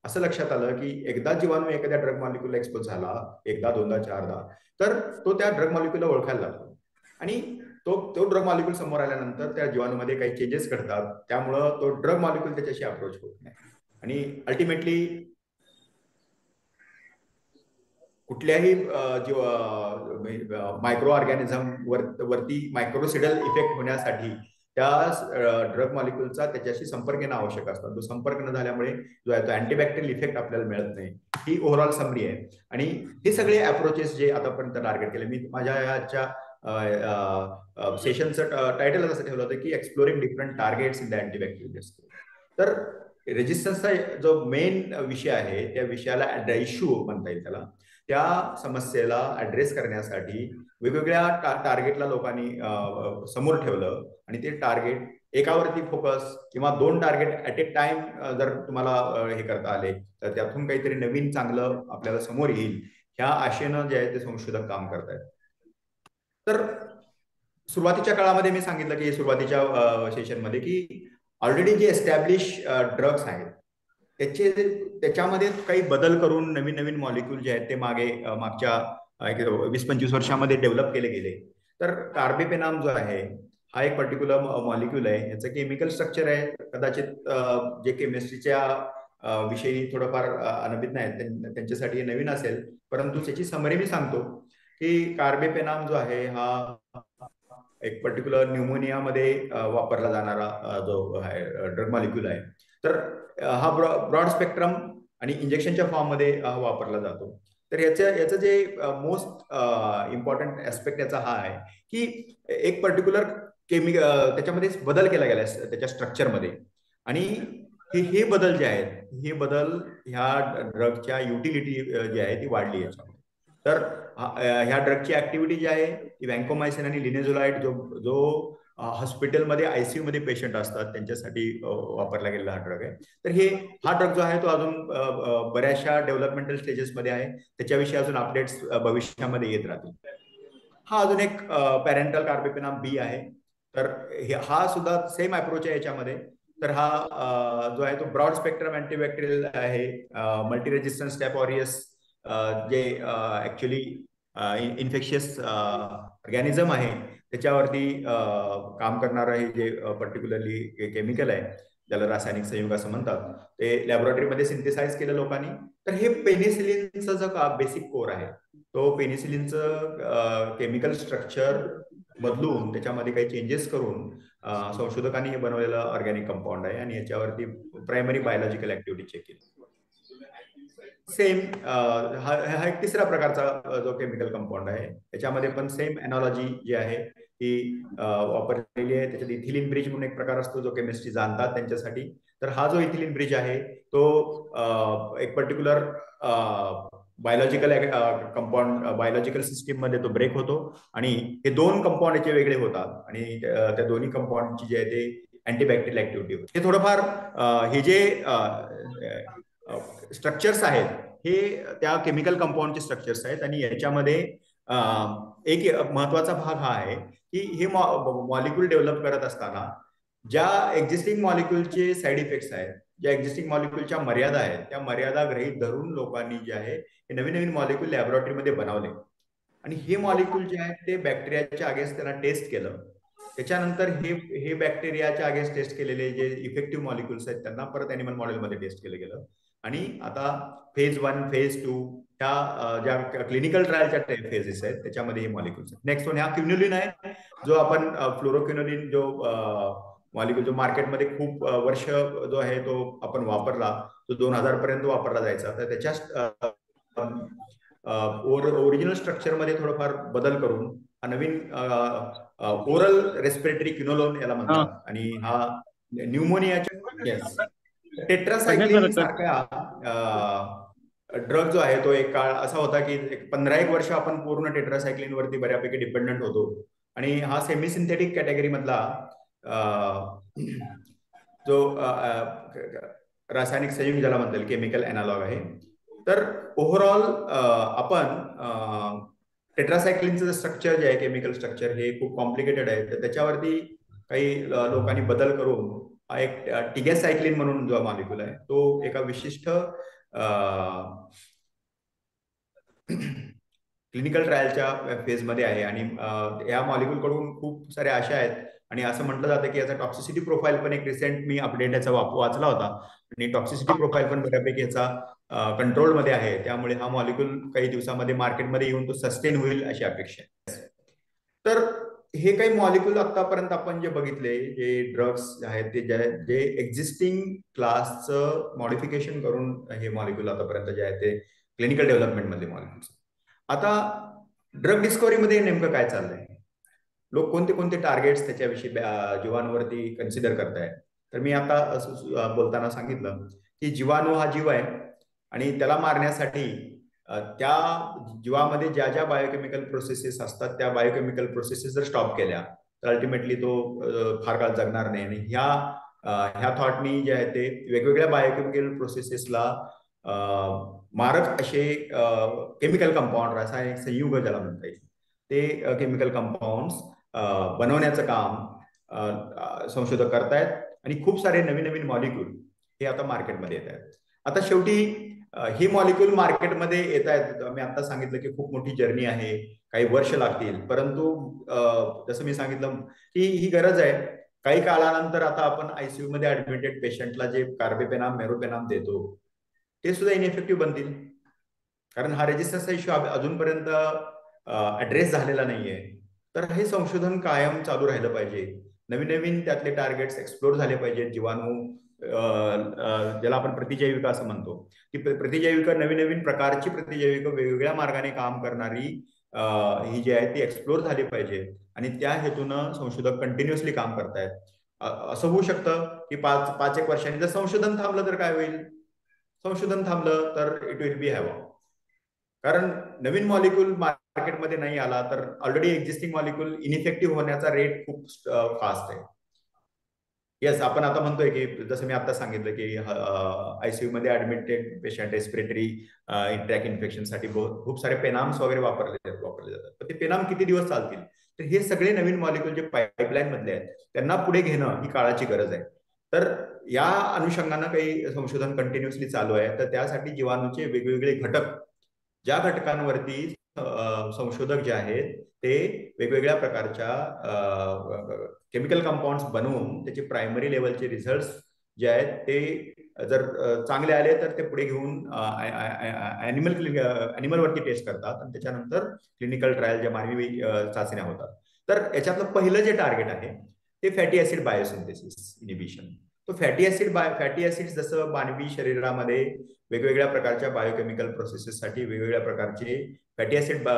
असं लक्षात आलं की एकदा जीवाणू एखाद्या ड्रग मॉलिक्यूलला एक्सपोज झाला, एकदा, दोनदा, चारदा, तर तो त्या ड्रग मॉलिक्यूलला ओळखायला लागतो आणि तो ड्रग मॉलिक्यूल समोर आल्यानंतर त्या जीवाणूमध्ये काही चेंजेस घडतात. त्यामुळं तो ड्रग मॉलिक्यूल त्याच्याशी अप्रोच होत नाही आणि अल्टिमेटली कुठल्याही मायक्रो ऑर्गॅनिझम वरती मायक्रोसिडल इफेक्ट होण्यासाठी त्या ड्रग मॉलिक्यूलचा त्याच्याशी संपर्क येणं आवश्यक असतो. तो संपर्क न झाल्यामुळे जो आहे तो अँटीबॅक्टेरियल इफेक्ट आपल्याला मिळत नाही. ही ओव्हरऑल समरी आहे. आणि हे सगळे अप्रोचेस जे आतापर्यंत टार्गेट केले, मी माझ्या याच्या सेशनचं टायटल असं ठेवलं होतं की exploring different targets in the antibacterial discovery. तर रेजिस्टन्सचा जो मेन विषय आहे त्या विषयाला इश्यू म्हणता येईल त्याला, त्या समस्येला ऍड्रेस करण्यासाठी वेगवेगळ्या टार्गेटला लोकांनी समोर ठेवलं आणि ते टार्गेट एकावरती फोकस किंवा 2 टार्गेट ऍट ए टाइम जर तुम्हाला हे करता आले तर त्यातून काहीतरी नवीन चांगलं आपल्याला समोर येईल ह्या आशेनं जे आहे ते संशोधक काम करतायत. तर सुरुवातीच्या काळामध्ये मी सांगितलं की सुरुवातीच्या सेशनमध्ये की ऑलरेडी जे एस्टॅब्लिश ड्रग्स आहेत त्याच्यामध्ये काही बदल करून नवीन नवीन मॉलिक्यूल जे आहेत ते मागच्या एक 20-25 वर्षामध्ये डेव्हलप केले गेले. तर कार्बेपेनाम जो आहे हा एक पर्टिक्युलर मॉलिक्यूल आहे. याचं केमिकल स्ट्रक्चर आहे कदाचित जे केमिस्ट्रीच्या विषयी थोडंफार अनभिज्ञ नाही त्यांच्यासाठी हे नवीन असेल, परंतु त्याची समरी मी सांगतो की कार्बेपेनाम जो आहे हा एक पर्टिक्युलर न्यूमोनियामध्ये वापरला जाणारा जो ड्रग मॉलिक्यूल आहे. तर हा ब्रॉड स्पेक्ट्रम आणि इंजेक्शनच्या फॉर्ममध्ये वापरला जातो. तर याचं जे मोस्ट इम्पॉर्टंट ऍस्पेक्ट याचा हा आहे की एक पर्टिक्युलर त्याच्यामध्ये बदल केला गेला त्याच्या स्ट्रक्चरमध्ये, आणि हे बदल जे आहेत हे बदल ह्या ड्रगच्या युटिलिटी जी आहे ती वाढली याच्यामध्ये. तर ह्या ड्रगची ऍक्टिव्हिटी जी आहे ती व्हँकोमायसिन आणि लिनेझोलाइड जो हॉस्पिटलमध्ये आयसीयू मध्ये पेशंट असतात त्यांच्यासाठी वापरला गेलेला हा ड्रग आहे. तर हा ड्रग जो आहे तो अजून बऱ्याचशा डेव्हलपमेंटल स्टेजेसमध्ये आहे. त्याच्याविषयी अजून अपडेट्स भविष्यामध्ये येत राहतील. हा अजून एक पॅरेंटल कार्बेपेनाम बी आहे. तर हा सुद्धा सेम अप्रोच आहे याच्यामध्ये. तर हा जो आहे तो ब्रॉड स्पेक्ट्रम अँटीबॅक्टेरियल आहे. मल्टी रेजिस्टन्स स्टेप ऑरियस जे ऍक्च्युली इन्फेक्शियस ऑर्गॅनिझम आहे त्याच्यावरती काम करणारं हे जे पर्टिक्युलरली केमिकल आहे ज्याला रासायनिक संयुग असं म्हणतात, ते लॅबोरेटरीमध्ये सिंथेसाइज केलं लोकांनी. तर हे पेनिसिलिनचा जो बेसिक कोर आहे तो पेनिसिलिनचं केमिकल स्ट्रक्चर बदलून त्याच्यामध्ये काही चेंजेस करून संशोधकांनी हे बनवलेलं ऑर्गॅनिक कंपाऊंड आहे आणि याच्यावरती प्रायमरी बायोलॉजिकल ऍक्टिव्हिटी चेक केली. सेम हा एक तिसरा प्रकारचा जो केमिकल कंपाऊंड आहे याच्यामध्ये पण सेम एनॉलॉजी जी आहे ती वापरलेली आहे. त्याच्यात इथिलीन ब्रिज म्हणून एक प्रकार असतो जो केमिस्ट्री जाणतात त्यांच्यासाठी. तर हा जो इथिलीन ब्रिज आहे तो एक particular biological compound biological system मध्ये तो ब्रेक होतो आणि हे दोन कंपाऊंड याचे वेगळे होतात आणि त्या दोन्ही कंपाऊंडची जे आहे ते अँटीबॅक्टेरियल ऍक्टिव्हिटी होते. हे थोडंफार हे जे स्ट्रक्चर्स आहेत हे त्या केमिकल कंपाऊंडचे स्ट्रक्चर्स आहेत आणि याच्यामध्ये एक महत्वाचा भाग हा आहे की हे मॉलिक्यूल डेव्हलप करत असताना ज्या एक्झिस्टिंग मॉलिक्यूलचे साईड इफेक्ट्स आहेत, ज्या एक्झिस्टिंग मॉलिक्यूलच्या मर्यादा आहेत, त्या मर्यादा गृहीत धरून लोकांनी जे आहे हे नवीन नवीन मॉलिक्यूल लॅबोरेटरीमध्ये बनवले आणि हे मॉलिक्यूल जे आहेत ते बॅक्टेरियाच्या अगेन्स्ट त्यांना टेस्ट केलं. त्याच्यानंतर हे बॅक्टेरियाच्या अगेन्स्ट टेस्ट केलेले जे इफेक्टिव्ह मॉलिक्यूल्स आहेत त्यांना परत अॅनिमल मॉडेलमध्ये टेस्ट केलं गेलं आणि आता फेज 1 फेज 2 ह्या ज्या क्लिनिकल ट्रायलच्या फेजेस आहेत त्याच्यामध्ये हे मॉलिक्यूल्स आहेत. नेक्स्ट वन हा क्युनोलिन आहे जो आपण फ्लोरोक्युनोलिन जो मॉलिक्यूल जो मार्केटमध्ये खूप वर्ष जो आहे तो आपण वापरला, तो 2000 पर्यंत वापरला जायचा. तर त्याच्या ओरिजिनल स्ट्रक्चर मध्ये थोडंफार बदल करून हा नवीन ओरल रेस्पिरेटरी क्युनोलोन याला म्हणतात आणि हा न्यूमोनियाच्या येस टेट्रासायक्लिन सारख्या ड्रग जो आहे तो एक काळ असा होता की 15-1 वर्ष आपण पूर्ण टेट्रासायक्लिन वरती बऱ्यापैकी डिपेंडंट होतो आणि हा सेमी सिंथेटिक कॅटेगरी मधला जो रासायनिक संयुग ज्याला म्हणता केमिकल अॅनालॉग आहे. तर ओव्हरऑल आपण टेट्रासायक्लिनचं स्ट्रक्चर जे आहे केमिकल स्ट्रक्चर हे खूप कॉम्प्लिकेटेड आहे. तर त्याच्यावरती काही लोकांनी बदल करून हा एक टिगॅसायक्लिन म्हणून जो मॉलिक्यूल आहे तो एका विशिष्ट क्लिनिकल ट्रायलच्या फेजमध्ये आहे आणि या मॉलिक्यूल कडून खूप सारे आशा आहेत आणि असं म्हटलं जातं की याचा टॉक्सिसिटी प्रोफाईल पण एक रिसेंट मी अपडेट याचा वाचला होता आणि टॉक्सिसिटी प्रोफाईल पण बऱ्यापैकी याचा कंट्रोलमध्ये आहे. त्यामुळे हा मॉलिक्यूल काही दिवसामध्ये मार्केटमध्ये येऊन तो सस्टेन होईल अशी अपेक्षा आहे. तर हे काही मॉलिक्यूल आतापर्यंत आपण जे बघितले जे ड्रग्स आहेत ते जे एक्झिस्टिंग क्लासचं मॉडिफिकेशन करून हे मॉलिक्यूल आतापर्यंत जे आहे ते क्लिनिकल डेव्हलपमेंट मध्ये मॉलिक्यूल्स. आता ड्रग डिस्कव्हरीमध्ये नेमकं काय चाललंय, लोक कोणते कोणते टार्गेट्स त्याच्याविषयी जीवाणूवरती कन्सिडर करतायत. तर मी आता बोलताना सांगितलं की जीवाणू हा जीव आहे आणि त्याला मारण्यासाठी त्या जीवामध्ये ज्या ज्या बायोकेमिकल प्रोसेसेस असतात त्या बायोकेमिकल प्रोसेसेस जर स्टॉप केल्या तर अल्टिमेटली तो फार काळ जगणार नाही. आणि ह्या थॉटनी जे आहे ते वेगवेगळ्या बायोकेमिकल प्रोसेसेसला मारक असे केमिकल कंपाऊंड रासायनिक संयुग ज्याला म्हणता येईल ते केमिकल कंपाऊंड्स बनवण्याचं काम संशोधक करतायत आणि खूप सारे नवीन नवीन मॉलिक्यूल हे आता मार्केटमध्ये येत आहेत. आता शेवटी ही मॉलिक्यूल मार्केटमध्ये येत आहेत. मी आता सांगितलं की खूप मोठी जर्नी आहे, काही वर्ष लागतील, परंतु जसं मी सांगितलं की ही गरज आहे. काही काळानंतर आता आपण आयसीयू मध्ये ऍडमिटेड पेशंटला जे कार्बेपेनाम मेरोपेनाम देतो ते सुद्धा इनइफेक्टिव्ह बनतील, कारण हा रेजिस्टन्सचा इश्यू अजूनपर्यंत ऍड्रेस झालेला नाहीये. तर हे संशोधन कायम चालू राहिलं पाहिजे. नवीन नवीन त्यातले टार्गेट्स एक्सप्लोर झाले पाहिजेत. जीवाणू ज्याला आपण प्रतिजैविक असं म्हणतो, की प्रतिजैविक नवीन नवीन प्रकारची प्रतिजैविक वेगवेगळ्या मार्गाने काम करणारी ही जी आहे ती एक्सप्लोर झाली पाहिजे. आणि त्या हेतूनं संशोधक कंटिन्युअसली काम करतायत. असं होऊ शकतं की पाच एक वर्षांनी जर संशोधन थांबलं तर काय होईल? संशोधन थांबलं तर इट विल बी हॅव, कारण नवीन मॉलिक्यूल मार्केटमध्ये नाही आला तर ऑलरेडी एक्झिस्टिंग मॉलिक्यूल इनइफेक्टिव्ह होण्याचा रेट खूप फास्ट आहे. येस, आपण आता म्हणतोय की जसं मी आता सांगितलं की आयसीयू मध्ये ऍडमिटेड पेशंट रेस्पिरेटरी ट्रॅक इन्फेक्शनसाठी खूप सारे पेनाम्स वगैरे वापरले जातात. पण ते पेनाम किती दिवस चालतील? तर हे सगळे नवीन मॉलिक्यूल जे पाईपलाईन मधले आहेत त्यांना पुढे घेणं ही काळाची गरज आहे. तर या अनुषंगानं काही संशोधन कंटिन्युअसली चालू आहे. तर त्यासाठी जीवाणूचे वेगवेगळे घटक, ज्या घटकांवरती संशोधक जे आहेत ते वेगवेगळ्या प्रकारच्या केमिकल कंपाऊंड्स बनवून त्याचे प्रायमरी लेवलचे रिझल्ट जे आहेत ते जर चांगले आले तर ते पुढे घेऊन अॅनिमलवरती टेस्ट करतात आणि त्याच्यानंतर क्लिनिकल ट्रायल ज्या मानवी चाचण्या होतात. तर याच्यातलं पहिलं जे टार्गेट आहे ते फॅटी ऍसिड बायोसिंथेसिस इनिबिशन. तो फॅटी ऍसिड जसं मानवी शरीरामध्ये वेगवेगळ्या प्रकारच्या बायोकेमिकल प्रोसेसेससाठी वेगवेगळ्या प्रकारचे फॅटी ऍसिड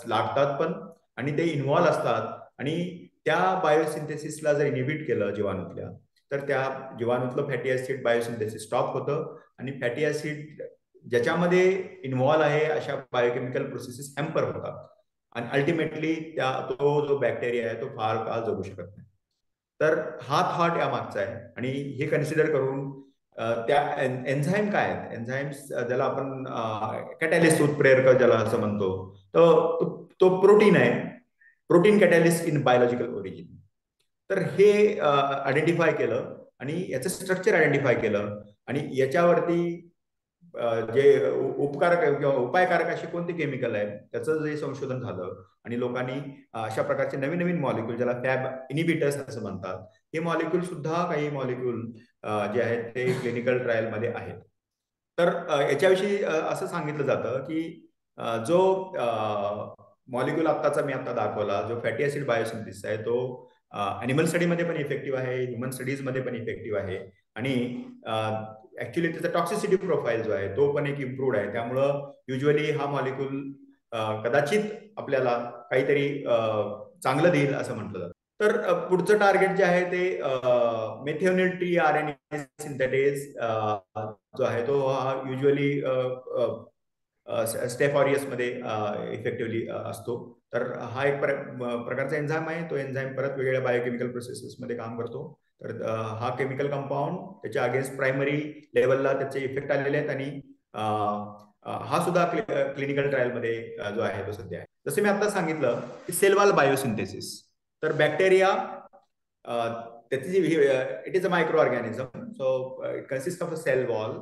लागतात पण, आणि ते इन्व्हॉल्व असतात. आणि त्या बायोसिंथेसिसला जर इनिबिट केलं जीवाणूतल्या, तर त्या जीवाणूतलं फॅटी ऍसिड बायोसिंथेसिस स्टॉप होतं आणि फॅटी ऍसिड ज्याच्यामध्ये इन्व्हॉल्व आहे अशा बायोकेमिकल प्रोसेसेस हॅम्पर होतात आणि अल्टिमेटली तो जो बॅक्टेरिया आहे तो फार काळ जगू शकत नाही. तर हा थॉट या मागचा आहे. आणि हे कन्सिडर करून त्या एन्झाईम काय आहेत, एन्झाईम्स ज्याला आपण कॅटॅलिस्ट उत्प्रेरक ज्याला असं म्हणतो, तो प्रोटीन आहे, protein catalyst in biological origin. तर हे आयडेंटिफाय केलं आणि याचं स्ट्रक्चर आयडेंटिफाय केलं आणि याच्यावरती जे उपकारक किंवा उपायकारक असे कोणते केमिकल आहेत त्याचं जे संशोधन झालं आणि लोकांनी अशा प्रकारचे नवीन नवीन मॉलिक्यूल ज्याला फॅब इनिबिटर्स असं म्हणतात, हे मॉलिक्यूल सुद्धा काही मॉलिक्यूल जे आहेत ते क्लिनिकल ट्रायल मध्ये आहेत. तर याच्याविषयी असं सांगितलं जातं की जो मॉलिक्यूल आत्ताचा मी आता दाखवला, जो फॅटी ऍसिड बायोसिंथेसिस आहे, तो अॅनिमल स्टडीमध्ये पण इफेक्टिव्ह आहे, ह्युमन स्टडीजमध्ये पण इफेक्टिव्ह आहे. आणि ऍक्च्युली त्याचा टॉक्सिसिटी प्रोफाईल जो आहे तो पण एक इम्प्रूव्ड आहे. त्यामुळं युजली हा मॉलिक्यूल कदाचित आपल्याला काहीतरी चांगलं देईल असं म्हटलं जातं. तर पुढचं टार्गेट जे आहे ते मेथिओनिल टी RNA सिंथेटेज जो आहे तो युजली स्टेफ ऑरियस मध्ये इफेक्टिव्हली असतो. तर हा एक प्रकारचा एन्झाईम आहे. तो एन्झाईम परत वेगवेगळ्या बायोकेमिकल प्रोसेसेस मध्ये काम करतो. तर हा केमिकल कंपाऊंड त्याच्या अगेन्स्ट प्रायमरी लेवलला त्याचे इफेक्ट आलेले आहेत आणि हा सुद्धा क्लिनिकल ट्रायलमध्ये जो आहे तो सध्या आहे. जसं मी आता सांगितलं की सेल वॉल बायोसिंथेसिस. तर बॅक्टेरिया त्याची it is a microorganism, so it consist of a cell wall.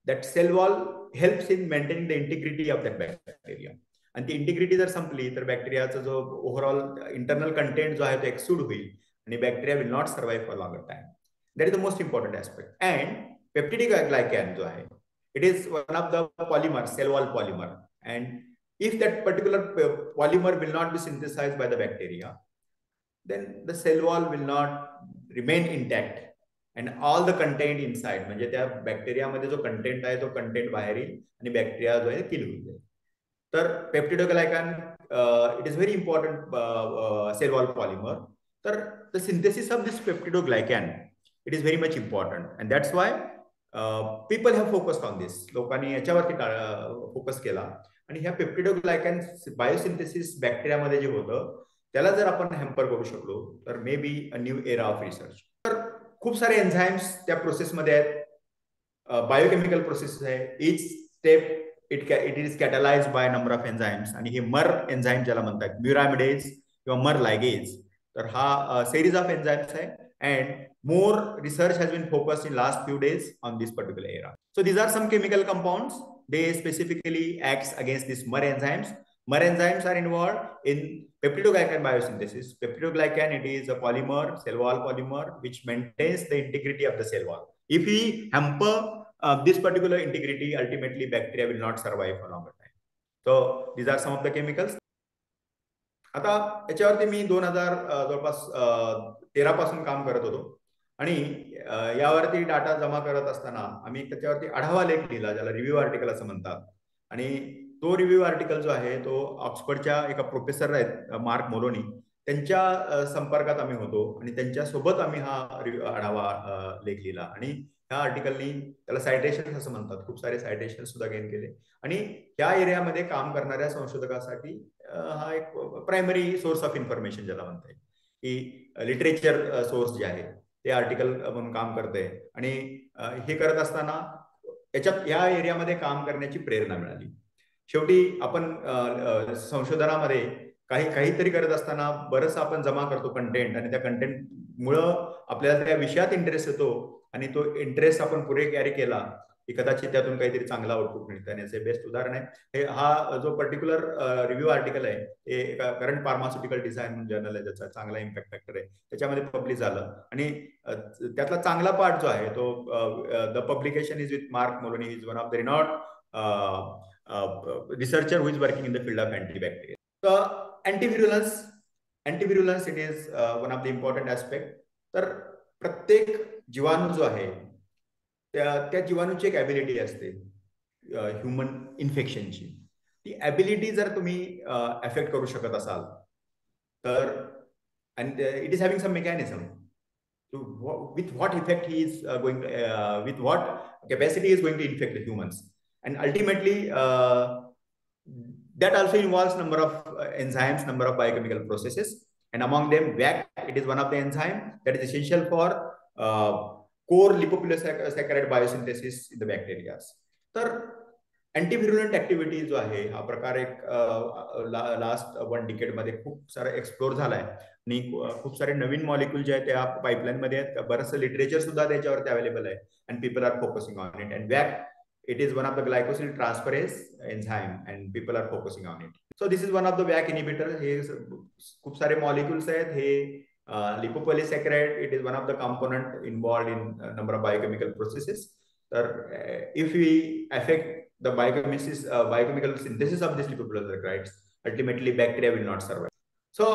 That cell wall helps in maintaining the integrity of that bacteria. आणि ती इंटिग्रिटी जर संपली तर बॅक्टेरियाचा जो ओव्हरऑल इंटरनल कंटेंट जो आहे तो एक्सूड होईल आणि bacteria will not survive for longer time. That is the most important aspect. And peptidoglycan जो आहे, it is one of the polymer, cell wall polymer. And if that particular polymer will not be synthesized by the bacteria, then the cell wall will not remain intact and all the content inside, म्हणजे त्या बॅक्टेरियामध्ये जो content आहे तो content बाहेर येईल आणि bacteria जो आहे किल होईल जाईल. तर peptidoglycan it is very important cell wall polymer. तर the synthesis of this peptidoglycan it is very much important and that's why people have focused on this. लोकांनी याच्यावरती फोकस केला आणि ह्या पेप्टिडोग्लायकॅन बायोसिंथेसिस बॅक्टेरियामध्ये जे होतं त्याला जर आपण हॅम्पर करू शकलो तर may be a new era of research. तर खूप सारे एन्झाईम्स त्या प्रोसेसमध्ये आहेत, बायोकेमिकल प्रोसेस आहे. इच step it is कॅटलाइज by number of enzymes. आणि हे मर एन्झाईम ज्याला म्हणतात, म्युरामिडेज किंवा मर लायगेज. तर हा सिरीज ऑफ एन्झाईम्स आहे and more research has been focused in last few days on this particular era. So these are some chemical compounds they specifically acts against these MER enzymes. MER enzymes are involved in peptidoglycan biosynthesis. Peptidoglycan, it is a polymer, cell wall polymer, which maintains the integrity of the cell wall. If we hamper this particular integrity, ultimately bacteria will not survive for longer time. So these are some of the chemicals. आता याच्यावरती मी 2000 जवळपास 13 पासून काम करत होतो आणि यावरती data जमा करत असताना आम्ही त्याच्यावरती आढावा लेख लिहिला, ज्याला रिव्ह्यू आर्टिकल असं म्हणतात. आणि तो रिव्ह्यू आर्टिकल जो आहे तो ऑक्सफर्डच्या एका प्रोफेसर आहेत मार्क मोलोनी, त्यांच्या संपर्कात आम्ही होतो आणि त्यांच्यासोबत आम्ही हा आढावा लेख लिहिला. आणि ह्या आर्टिकलनी, त्याला सायटेशन असं म्हणतात, खूप सारे सायटेशन सुद्धा गेन केले. आणि या एरियामध्ये काम करणाऱ्या संशोधकासाठी हा एक प्रायमरी सोर्स ऑफ इन्फॉर्मेशन ज्याला म्हणता येईल, की लिटरेचर सोर्स जे आहे ते आर्टिकल म्हणून काम करतंय. आणि हे करत असताना याच्यात या एरियामध्ये काम करण्याची प्रेरणा मिळाली. शेवटी आपण संशोधनामध्ये काहीतरी करत असताना बरंच आपण जमा करतो कंटेंट, आणि त्या कंटेंट मुळे आपल्याला त्या विषयात इंटरेस्ट येतो आणि तो इंटरेस्ट आपण पुढे कॅरी केला की कदाचित त्यातून काहीतरी चांगला आउटपुट मिळतं. आणि याचे बेस्ट उदाहरण आहे हा जो पर्टिक्युलर रिव्ह्यू आर्टिकल आहे, ते एका करंट फार्मास्युटिकल डिझाईन जर्नल आहे, ज्याचा चांगला इम्पॅक्ट फॅक्टर आहे, त्याच्यामध्ये पब्लिश झालं. आणि त्यातला चांगला पार्ट जो आहे तो the publication is with Mark Moloney, is one of the renowned researcher who is working in the field of antibacterial. So antivirulence it is one of the important aspect. तर प्रत्येक जीवाणू जो आहे त्या जीवाणूची एक ॲबिलिटी असते ह्युमन इन्फेक्शनची. ती ability जर तुम्ही अफेक्ट करू शकत असाल तर, and it is having some mechanism to with what effect he is going with what capacity is going to infect the humans. And ultimately that also involves number of enzymes, number of biochemical processes, and among them VAC, it is one of the enzyme that is essential for core lipopolysaccharide biosynthesis in the bacteria. तर अँटीव्हिरुलंट activity जो आहे हा प्रकार एक last 1 decade मध्ये खूप सारा explore झालाय. आणि खूप सारे नवीन मॉलिक्यूल जे आहेत त्या पाईपलाईन मध्ये आहेत. बरंचसं लिटरेचर सुद्धा त्याच्यावरती अवेलेबल आहे. And people are focusing on it. And whack, it is one of the glycosyl transferase enzyme and people are focusing on it. So this is one of the VAC inhibitor. हे खूप सारे molecules आहेत. हे lipopolysaccharide, it is one of the component involved in number of biochemical processes. तर if we affect the biochemical synthesis of these lipopolysaccharides, ultimately bacteria will not survive. So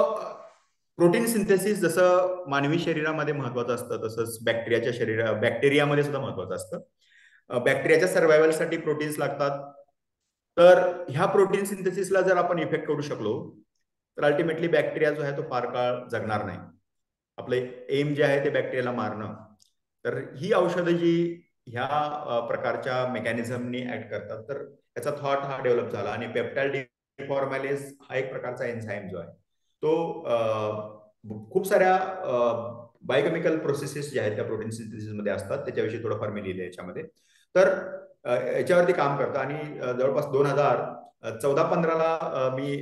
protein synthesis जसं मानवी शरीरामध्ये महत्वाचं असतं तसंच बॅक्टेरियामध्ये सुद्धा महत्वाचं असतं. बॅक्टेरियाच्या सर्व्हायव्हलसाठी प्रोटीन्स लागतात. तर ह्या प्रोटीन सिंथेसिसला जर आपण इफेक्ट करू शकलो तर अल्टिमेटली बॅक्टेरिया जो आहे तो फार काळ जगणार नाही. आपले एम जे आहे ते बॅक्टेरियाला मारणं. तर ही औषधं जी ह्या प्रकारच्या मेकॅनिझमनी ऍक्ट करतात, तर याचा थॉट हा डेव्हलप झाला. आणि पेप्टाइड डिफॉर्मॅलेज हा एक प्रकारचा एन्झाईम जो आहे तो खूप साऱ्या बायोकेमिकल प्रोसेसेस ज्या आहेत त्या प्रोटीन सिंथेसिस मध्ये असतात. त्याच्याविषयी थोडंफार मी लिहिलंय याच्यामध्ये. तर याच्यावरती काम करतं. आणि जवळपास 2014-15ला मी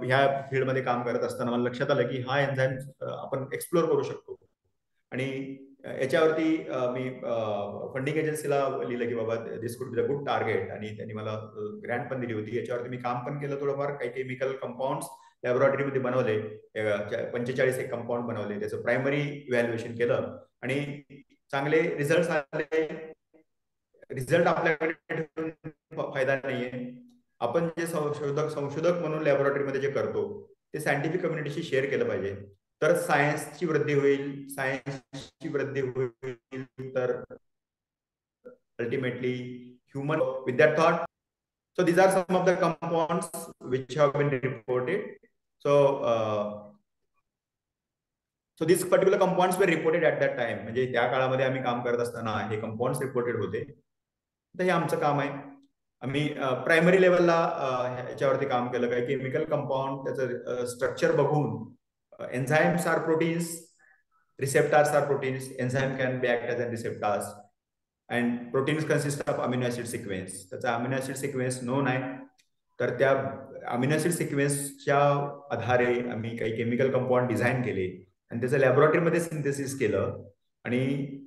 ह्या फील्डमध्ये काम करत असताना मला लक्षात आलं की हा एन्झाईम आपण एक्सप्लोर करू शकतो. आणि याच्यावरती मी फंडिंग एजन्सीला लिहिलं की बाबा दिस could be a good target. आणि त्यांनी मला ग्रँट पण दिली होती. याच्यावरती मी काम पण केलं थोडंफार. काही केमिकल कंपाऊंड्स लॅबोरेटरीमध्ये बनवले. 45 एक कंपाऊंड बनवले. त्याचं प्रायमरी इव्हॅल्युएशन केलं आणि चांगले रिझल्ट आले. रिझल्ट आपल्याकडे ठेवून फायदा नाहीये. आपण जे संशोधक म्हणून लॅबोरेटरीमध्ये जे करतो ते सायंटिफिक कम्युनिटीशी शेअर केलं पाहिजे. तर सायन्सची वृद्धी होईल. तर ultimately human with that thought. So these are some of the compounds which have been reported. So these particular compounds were reported at that time. म्हणजे त्या काळामध्ये आम्ही काम करत असताना हे कंपाऊंड्स रिपोर्टेड होते. तर हे आमचं काम आहे. आम्ही प्रायमरी लेवलला ह्याच्यावरती काम केलं. काही केमिकल कंपाऊंड त्याचं स्ट्रक्चर बघून enzymes are proteins, receptors are proteins. Enzyme can be act as a receptors and proteins consist of amino acid sequence. त्याचा अमिनो ऍसिड सिक्वेन्स नोन आहे. तर त्या अमिनो ऍसिड सिक्वेन्सच्या आधारे आम्ही काही केमिकल कंपाऊंड डिझाईन केले आणि त्याचं लॅबोरेटरीमध्ये सिंथेसिस केलं. आणि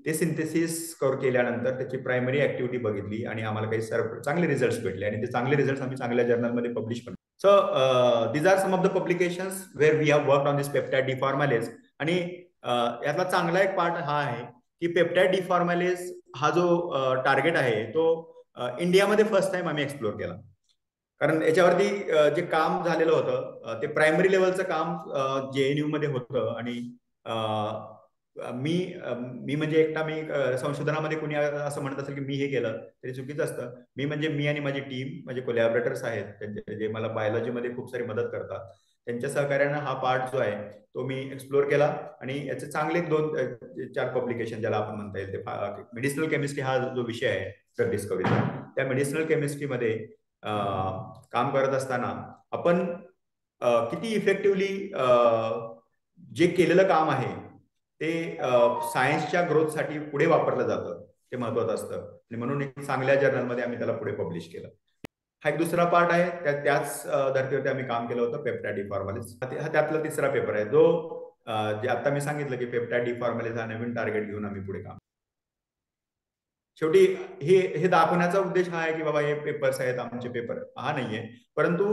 ते सिंथेसिस केल्यानंतर त्याची प्रायमरी ऍक्टिव्हिटी बघितली आणि आम्हाला काही चांगले रिझल्ट्स भेटले आणि ते चांगले रिझल्ट्स आम्ही चांगल्या जर्नलमध्ये पब्लिश केले. So these are some of the publications where we have work on this peptide deformylase. आणि यातला चांगला एक पार्ट हा आहे की पेप्टाइड डिफॉर्मॅलेज हा जो टार्गेट आहे तो इंडियामध्ये फर्स्ट टाइम आम्ही एक्सप्लोर केला. कारण याच्यावरती जे काम झालेलं होतं ते प्रायमरी लेवलचं काम JNU मध्ये होतं. आणि मी म्हणजे एकटा मी संशोधनामध्ये कोणी असं म्हणत असेल की मी हे केलं तरी चुकीचं असतं. मी आणि माझी टीम, माझे कोलॅबोरेटर्स आहेत जे मला बायोलॉजीमध्ये खूप सारी मदत करतात, त्यांच्या सहकार्यानं हा पार्ट जो आहे तो मी एक्सप्लोर केला. आणि याचे चांगले 2-4 पब्लिकेशन ज्याला आपण म्हणता येईल ते मेडिसिनल केमिस्ट्री हा जो विषय आहे ड्रग डिस्कवरीचा, त्या मेडिसिनल केमिस्ट्रीमध्ये काम करत असताना आपण किती इफेक्टिव्हली जे केलेलं काम आहे ते सायन्सच्या ग्रोथसाठी पुढे वापरलं जातं ते महत्वाचं असतं. आणि म्हणून एक चांगल्या जर्नलमध्ये आम्ही त्याला पुढे पब्लिश केलं. हा एक दुसरा पार्ट आहे. त्याच धर्तीवरती आम्ही काम केलं होतं पेप्टाइड डिफॉर्मॅलिज. हा त्यातला तिसरा पेपर आहे जो जे आता मी सांगितलं की पेप्टाइड डिफॉर्मॅलिज हा नवीन टार्गेट घेऊन आम्ही पुढे काम. शेवटी हे दाखवण्याचा उद्देश हा आहे की बाबा हे पेपर्स आहेत आमचे पेपर हा नाहीये, परंतु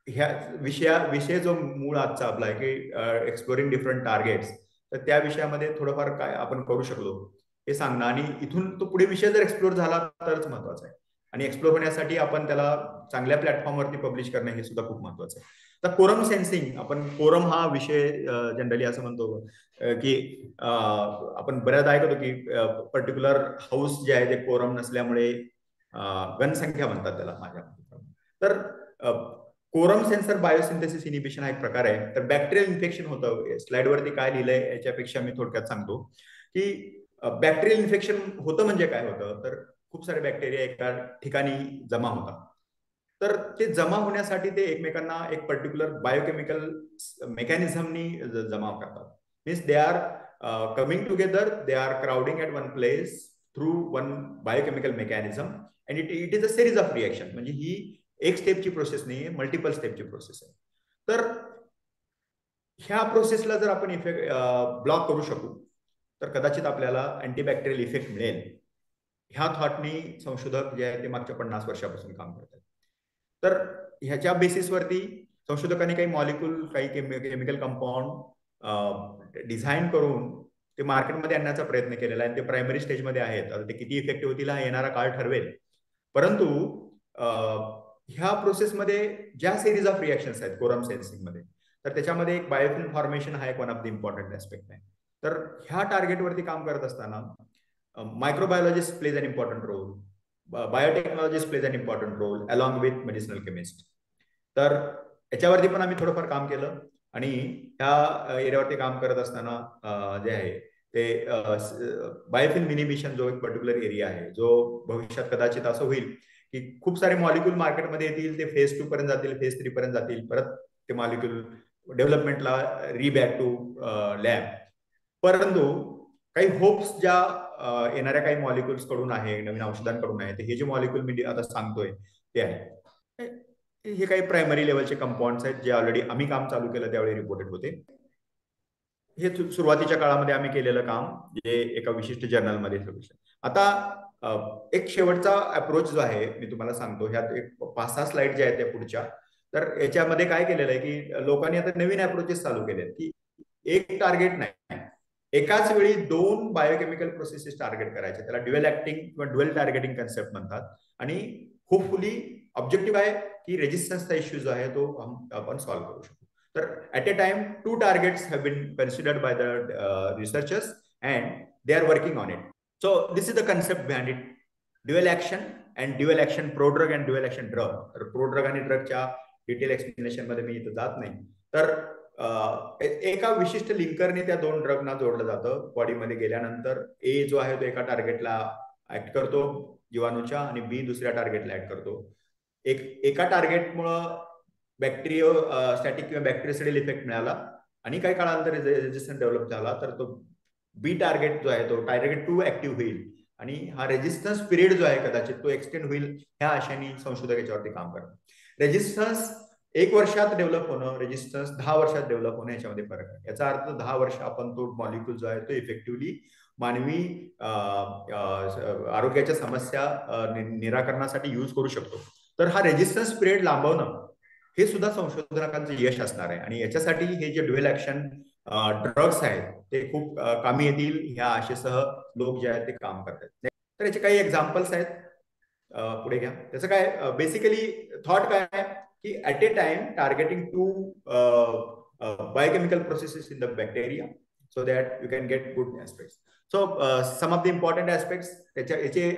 ह्या विषय जो मूळ आजचा आपला आहे की एक्सप्लोरिंग डिफरंट टार्गेट्स, तर त्या विषयामध्ये थोडंफार काय आपण करू शकलो हे सांगणं. आणि इथून तो पुढे विषय जर एक्सप्लोर झाला तरच महत्वाचा आहे. आणि एक्सप्लोर होण्यासाठी आपण त्याला चांगल्या प्लॅटफॉर्मवरती पब्लिश करणं हे सुद्धा खूप महत्वाचं आहे. तर कोरम सेन्सिंग, आपण कोरम हा विषय जनरली असं म्हणतो की आपण बऱ्याचदा ऐकतो की पर्टिक्युलर हाऊस जे आहे ते कोरम नसल्यामुळे घनसंख्या म्हणतात त्याला माझ्या. तर कोरम सेन्सर बायोसिंथेसिस इनिबिशन हा एक प्रकार आहे. तर बॅक्टेरियल इन्फेक्शन होतं. स्लाइडवरती काय लिहिलंय याच्यापेक्षा मी थोडक्यात सांगतो की बॅक्टेरियल इन्फेक्शन होतं म्हणजे काय होतं, तर खूप सारे बॅक्टेरिया एका ठिकाणी जमा होतात. तर ते जमा होण्यासाठी ते एकमेकांना एक पर्टिक्युलर बायोकेमिकल मेकॅनिझमनी जमा करतात. Means they are coming together, they are crowding at one place through one biochemical mechanism and it is a series of reaction. म्हणजे ही एक स्टेपची प्रोसेस नाही, मल्टिपल स्टेपची प्रोसेस आहे. तर ह्या प्रोसेसला जर आपण इफेक्ट ब्लॉक करू शकू तर कदाचित आपल्याला अँटीबॅक्टेरियल इफेक्ट मिळेल. ह्या थॉटनी संशोधक जे आहे ते मागच्या 50 वर्षापासून काम करतात. तर ह्याच्या बेसिसवरती संशोधकांनी काही मॉलिक्यूल, काही केमिकल कंपाऊंड डिझाईन करून ते मार्केटमध्ये आणण्याचा प्रयत्न केलेला आहे. ते प्रायमरी स्टेजमध्ये आहेत. आता ते किती इफेक्टिव्ह होतील हा येणारा काळ ठरवेल. परंतु ह्या प्रोसेसमध्ये ज्या सिरीज ऑफ रिएक्शन्स आहेत कोरम सेन्सिंगमध्ये, तर त्याच्यामध्ये एक बायोफिल्म फॉर्मेशन हा एक one of the important aspect आहे. तर ह्या टार्गेटवरती काम करत असताना microbiologist plays an important role, biotechnologist plays an important role along with medicinal chemist. तर याच्यावरती पण आम्ही थोडंफार काम केलं. आणि ह्या एरियावरती काम करत असताना जे आहे ते बायोफिल्म इनिबिशन जो एक पर्टिक्युलर एरिया आहे, जो भविष्यात कदाचित असं होईल की खूप सारे मॉलिक्यूल मार्केटमध्ये येतील, ते फेज 2 पर्यंत जातील, फेज 3 पर्यंत जातील, परत ते मॉलिक्यूल डेव्हलपमेंटला रिबॅक टू लॅब. परंतु काही होप्स ज्या येणाऱ्या काही मॉलिक्युल्स कडून आहे, नवीन औषधांकडून आहे, हे जे मॉलिक्यूल मी आता सांगतोय ते आहे. हे काही प्रायमरी लेवलचे कंपाऊंड्स आहेत जे ऑलरेडी आम्ही काम चालू केलं त्यावेळी रिपोर्टेड होते. हे सुरुवातीच्या काळामध्ये आम्ही केलेलं काम जे एका विशिष्ट जर्नलमध्ये. आता एक शेवटचा अप्रोच जो आहे मी तुम्हाला सांगतो. ह्यात एक 5-6 स्लाइड ज्या आहेत त्या पुढच्या. तर याच्यामध्ये काय केलेलं आहे की लोकांनी आता नवीन अप्रोचेस चालू केले की एक टार्गेट नाही, एकाच वेळी 2 बायोकेमिकल प्रोसेसेस टार्गेट करायचे. त्याला ड्युअल ऍक्टिंग किंवा ड्युअल टार्गेटिंग कन्सेप्ट म्हणतात. आणि होपफुली ऑब्जेक्टिव्ह आहे की रेजिस्टन्सचा इश्यू जो आहे तो आपण सॉल्व्ह करू शकतो. तर at a time 2 targets have been considered by the researchers and they are working on it. So this is the concept behind it. Dual action and dual action prodrug and dual action drug. तर prodrug आणि ड्रगच्या detail explanation मध्ये मी इथं जात नाही. तर एका विशिष्ट लिंकरने त्या 2 ड्रगना जोडलं जातं. बॉडीमध्ये गेल्यानंतर ए जो आहे तो एका टार्गेटला ऍक्ट करतो जीवाणूच्या आणि बी दुसऱ्या टार्गेटला ऍक्ट करतो. एका टार्गेटमुळं स्टॅटिक किंवा बॅक्टेरियासिडल इफेक्ट मिळाला आणि काही काळानंतर रेजिस्टन्स डेव्हलप झाला तर तो बी टार्गेट जो आहे तो टार्गेट 2 ऍक्टिव्ह होईल आणि हा रेजिस्टन्स पिरियड जो आहे कदाचित तो एक्सटेंड होईल. ह्या आशेने संशोधक याच्यावरती काम करतात. रेजिस्टन्स 1 वर्षात डेव्हलप होणं, रेजिस्टन्स 10 वर्षात डेव्हलप होणं याच्यामध्ये फरक आहे. याचा अर्थ 10 वर्ष आपण तो मॉलिक्यूल जो आहे तो इफेक्टिव्हली मानवी आरोग्याच्या समस्या निराकरणासाठी यूज करू शकतो. तर हा रेजिस्टन्स पिरियड लांबवणं हे सुद्धा संशोधकांचं यश असणार आहे. आणि याच्यासाठी हे जे ड्युएल ऍक्शन ड्रग्स आहेत ते खूप कामी येतील ह्या आशेसह लोक जे आहेत ते काम करतात. तर याचे काही एक्झाम्पल्स आहेत. पुढे घ्या. त्याचं काय बेसिकली थॉट काय आहे की at a time targeting two biochemical processes in the bacteria so that you can get good aspects. So some of the important aspects याचे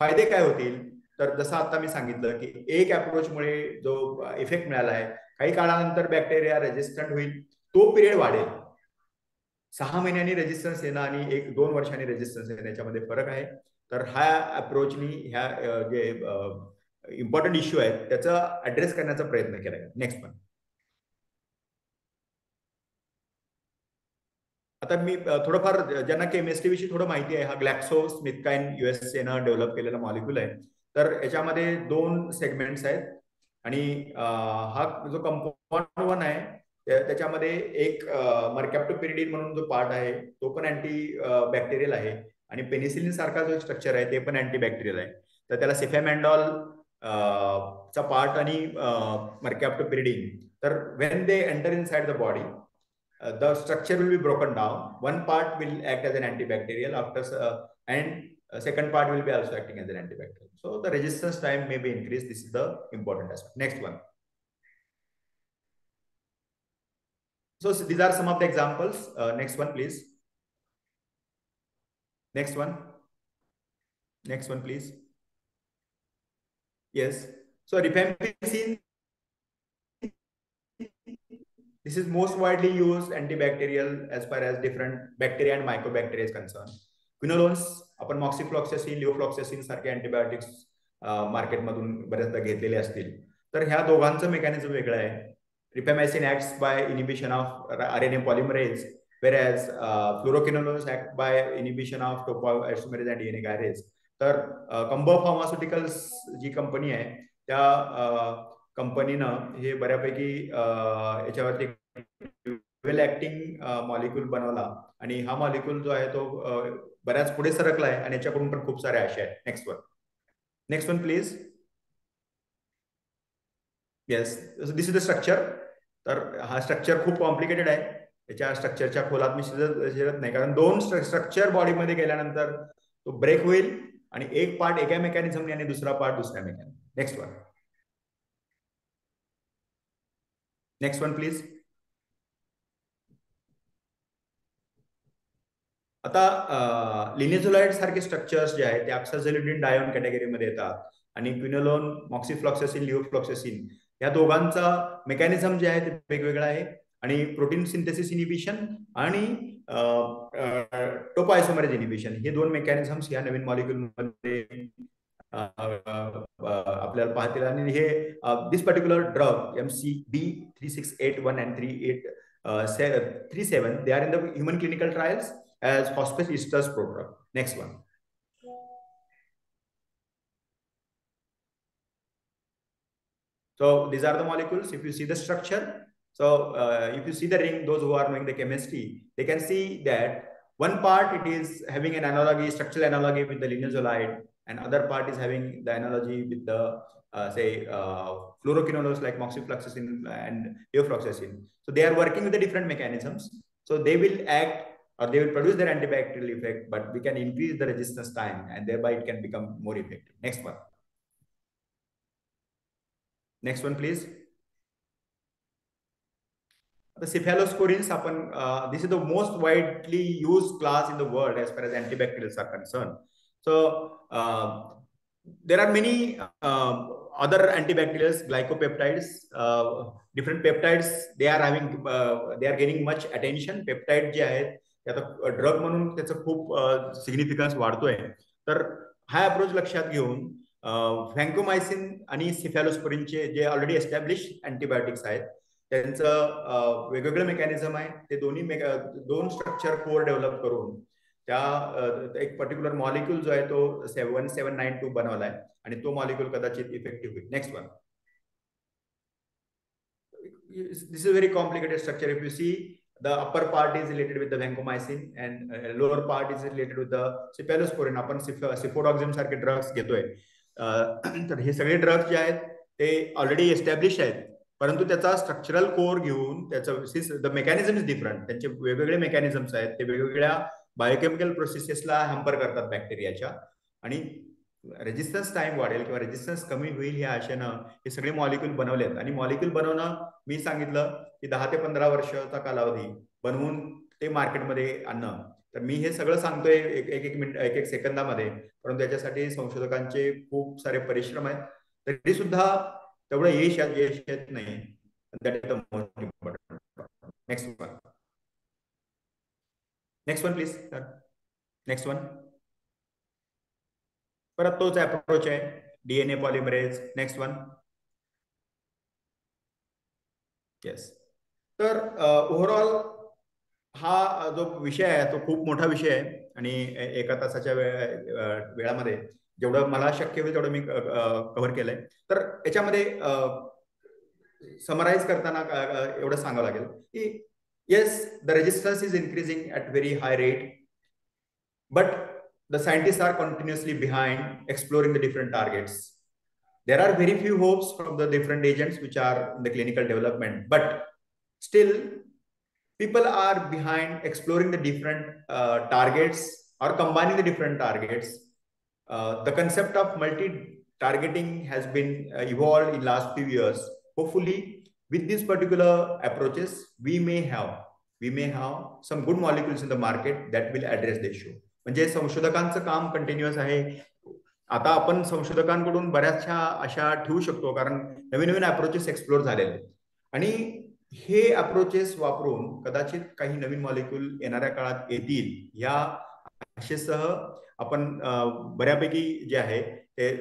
फायदे काय होतील. तर जसं आता मी सांगितलं की एक अप्रोचमुळे जो इफेक्ट मिळाला आहे, काही काळानंतर बॅक्टेरिया रेजिस्टंट होईल, तो पिरियड वाढेल. 6 महिन्यांनी रेजिस्टन्स येणं आणि 1-2 वर्षांनी रेजिस्टन्स येणं याच्यामध्ये फरक आहे. तर ह्या अप्रोचनी ह्या जे इम्पॉर्टंट इश्यू आहेत त्याचा ऍड्रेस करण्याचा प्रयत्न केला आहे. Next one. आता मी थोडंफार ज्यांना केमिस्ट्री विषयी थोडं माहिती आहे, हा ग्लॅक्सो स्मिथकाइन USA डेव्हलप केलेला मॉलिक्यूल आहे. तर याच्यामध्ये 2 सेगमेंट्स आहेत आणि हा जो कंपाऊंड 1 आहे त्याच्यामध्ये एक मर्कॅप्टोपिरिडिन म्हणून जो पार्ट आहे तो पण अँटी बॅक्टेरियल आहे आणि पेनिसिलिन सारखा जो स्ट्रक्चर आहे ते पण अँटी बॅक्टेरियल आहे. तर त्याला सिफॅमॅन्डॉल चा पार्ट आणि मर्कॅप्टोपिरिडिन. तर when they enter inside the body the structure will be broken down. One part will act as an antibacterial and second part will be also acting as an antibacterial. So the resistance time may be increased. This is the important aspect. Next one. So these are some of the examples. Next one, please. Next one. Next one, please. Yes. So rifampicin. This is most widely used antibacterial as far as different bacteria and mycobacteria is concerned. Quinolones, आपण मॉक्सिफ्लॉक्सासिन, लिओफ्लॉक्सासिन सारखे antibiotics मार्केटमधून बऱ्याचदा घेतलेले असतील. तर ह्या दोघांचं mechanism वेगळं आहे. Rifampicin acts by inhibition of RNA polymerase, whereas fluoroquinolones act by inhibition of topoisomerase and DNA gyrase. तर कंबो फार्मास्युटिकल्स जी कंपनी आहे त्या कंपनीनं हे बऱ्यापैकी याच्यावरती ड्युएल ऍक्टिंग मॉलिक्यूल बनवला आणि हा मॉलिक्यूल जो आहे तो बऱ्याच पुढे सरकला आहे आणि याच्याकडून पण खूप सारे आशा आहेत. Next one. Next one please. Yes, this is the structure. तर हा स्ट्रक्चर खूप कॉम्प्लिकेटेड आहे. याच्या स्ट्रक्चरच्या खोलात मी शिरत नाही, कारण 2 स्ट्रक्चर बॉडीमध्ये गेल्यानंतर तो ब्रेक होईल आणि एक पार्ट एका मेकॅनिझमने आणि दुसरा पार्ट दुसऱ्या mechanism. Next one. Next one please. आता लिनेझोलाइड सारखे स्ट्रक्चर्स जे आहेत ते अक्साझोलिडिन डायोन कॅटेगरीमध्ये येतात आणि क्विनोलोन, मॉक्सिफ्लॉक्सासिन, लिओफ्लॉक्सासिन या दोघांचा मेकॅनिझम जे आहे ते वेगवेगळा आहे आणि प्रोटीन सिंथेसिस इनिबिशन आणि टोपोआयसोमरेज इनिबिशन हे 2 मेकॅनिझम्स या नवीन मॉलिक्यूलमध्ये आपल्याला पाहतील. आणि हे दिस particular drug MCB 3681 and 3837 they are in the human clinical trials as phosphate esterase prodrug. Next one. So these are the molecules. If you see the structure, so if you see the ring, those who are knowing the chemistry, they can see that one part it is having an analogy, structural analogy with the linezolide, and other part is having the analogy with the fluoroquinolones like moxifloxacin and leofloxacin. So they are working with the different mechanisms. So they will act or they will produce their antibacterial effect, but we can increase the resistance time and thereby it can become more effective. Next one. Next one, please. The cephalosporins, this is the most widely used class in the world as far as antibacterials are concerned. So there are many other antibacterials, glycopeptides, different peptides. They are gaining much attention. Peptide जे आहेत आता drug म्हणून त्याचं खूप significance वाढतोय. तर हा approach लक्षात घेऊन व्हॅन्कोमायसिन आणि सिफॅलोस्पोरिनचे जे ऑलरेडी एस्टॅब्लिश अँटीबायोटिक्स आहेत त्यांचं वेगवेगळं मेकॅनिझम आहे. ते दोन्ही 2 स्ट्रक्चर कोर डेव्हलप करून त्या एक पर्टिक्युलर मॉलिक्यूल जो आहे तो 1792 बनवलाय आणि तो मॉलिक्यूल कदाचित इफेक्टिव्ह होईल. Next one. this is a very complicated structure. If you see, the upper part is related with the vancomycin and lower part is related with the cephalosporin. आपण सिफोडॉक्सिम सारखे ड्रग्स घेतोय. तर हे सगळे ड्रग्स जे आहेत ते ऑलरेडी एस्टॅब्लिश आहेत, परंतु त्याचा स्ट्रक्चरल कोर घेऊन त्याचं द मेकॅनिझम इज डिफरंट. त्यांचे वेगवेगळे मेकॅनिझम्स आहेत, ते वेगवेगळ्या बायोकेमिकल प्रोसेसेसला हॅम्पर करतात बॅक्टेरियाच्या, आणि रेजिस्टन्स टाइम वाढेल किंवा रेजिस्टन्स कमी होईल या आशेनं हे सगळे मॉलिक्यूल बनवलेत. आणि मॉलिक्यूल बनवणं मी सांगितलं की 10 ते 15 वर्षाचा कालावधी बनवून ते मार्केटमध्ये आणणं. तर मी हे सगळं सांगतोय एक मिनिट एक सेकंदामध्ये, परंतु त्याच्यासाठी संशोधकांचे खूप सारे परिश्रम आहेत. तरी सुद्धा तेवढं यश येत नाही. That is the most important. Next one please sir. Next one. परत तोच अप्रोच आहे, DNA polymerase. Next one. Yes. तर ओव्हरऑल हा जो विषय आहे तो खूप मोठा विषय आहे, आणि एका तासाच्या वेळामध्ये जेवढं मला शक्य होईल तेवढं मी कव्हर केलंय. तर याच्यामध्ये समराइज करताना एवढं सांगावं लागेल की yes, the resistance is increasing at very high rate, but the scientists are continuously behind exploring the different targets. There are very few hopes from the different agents which are in the clinical development, but still people are behind exploring the different targets or combining the different targets. The concept of multi-targeting has been evolved in last few years. Hopefully, with these particular approaches, we may have some good molecules in the market that will address the issue. म्हणजे संशोधकांचं काम continuous आहे. आता आपण संशोधकांकडून बऱ्याचशा अशा ठेवू शकतो, कारण नवीन नवीन अप्रोचेस एक्सप्लोर झालेले, आणि हे अप्रोचेस वापरून कदाचित काही नवीन मॉलिक्यूल येणाऱ्या काळात येतील या आशेसह आपण बऱ्यापैकी जे आहे ते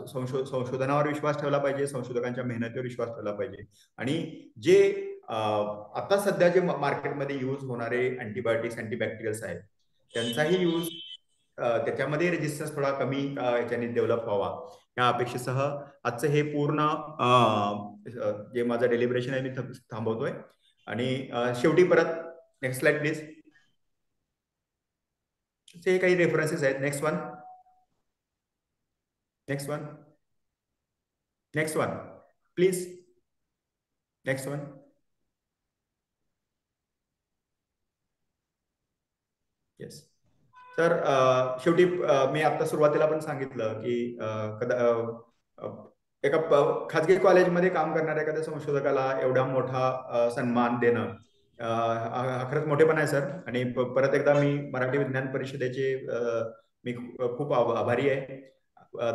संशोधनावर विश्वास ठेवला पाहिजे, संशोधकांच्या मेहनतीवर विश्वास ठेवला पाहिजे. आणि जे आता सध्या जे मार्केटमध्ये यूज होणारे अँटीबायोटिक्स, अँटीबॅक्टेरियल्स आहेत त्यांचाही यूज त्याच्यामध्ये रेजिस्टन्स थोडा कमी याच्याने डेव्हलप व्हावा या अपेक्षेसह आजचं हे पूर्ण जे माझं डेलिब्रेशन आहे मी थांबवतोय. आणि शेवटी परत नेक्स्ट स्लाइड प्लीज. हे काही रेफरन्सेस आहेत. Next one. Next one. Next one please. Next one. Yes. तर शेवटी मी आता सुरुवातीला पण सांगितलं की एका खाजगी कॉलेजमध्ये काम करणाऱ्या एखाद्या संशोधकाला एवढा मोठा सन्मान देणं खरंच मोठेपण आहे सर. आणि परत एकदा मी मराठी विज्ञान परिषदेचे मी खूप आभारी आहे.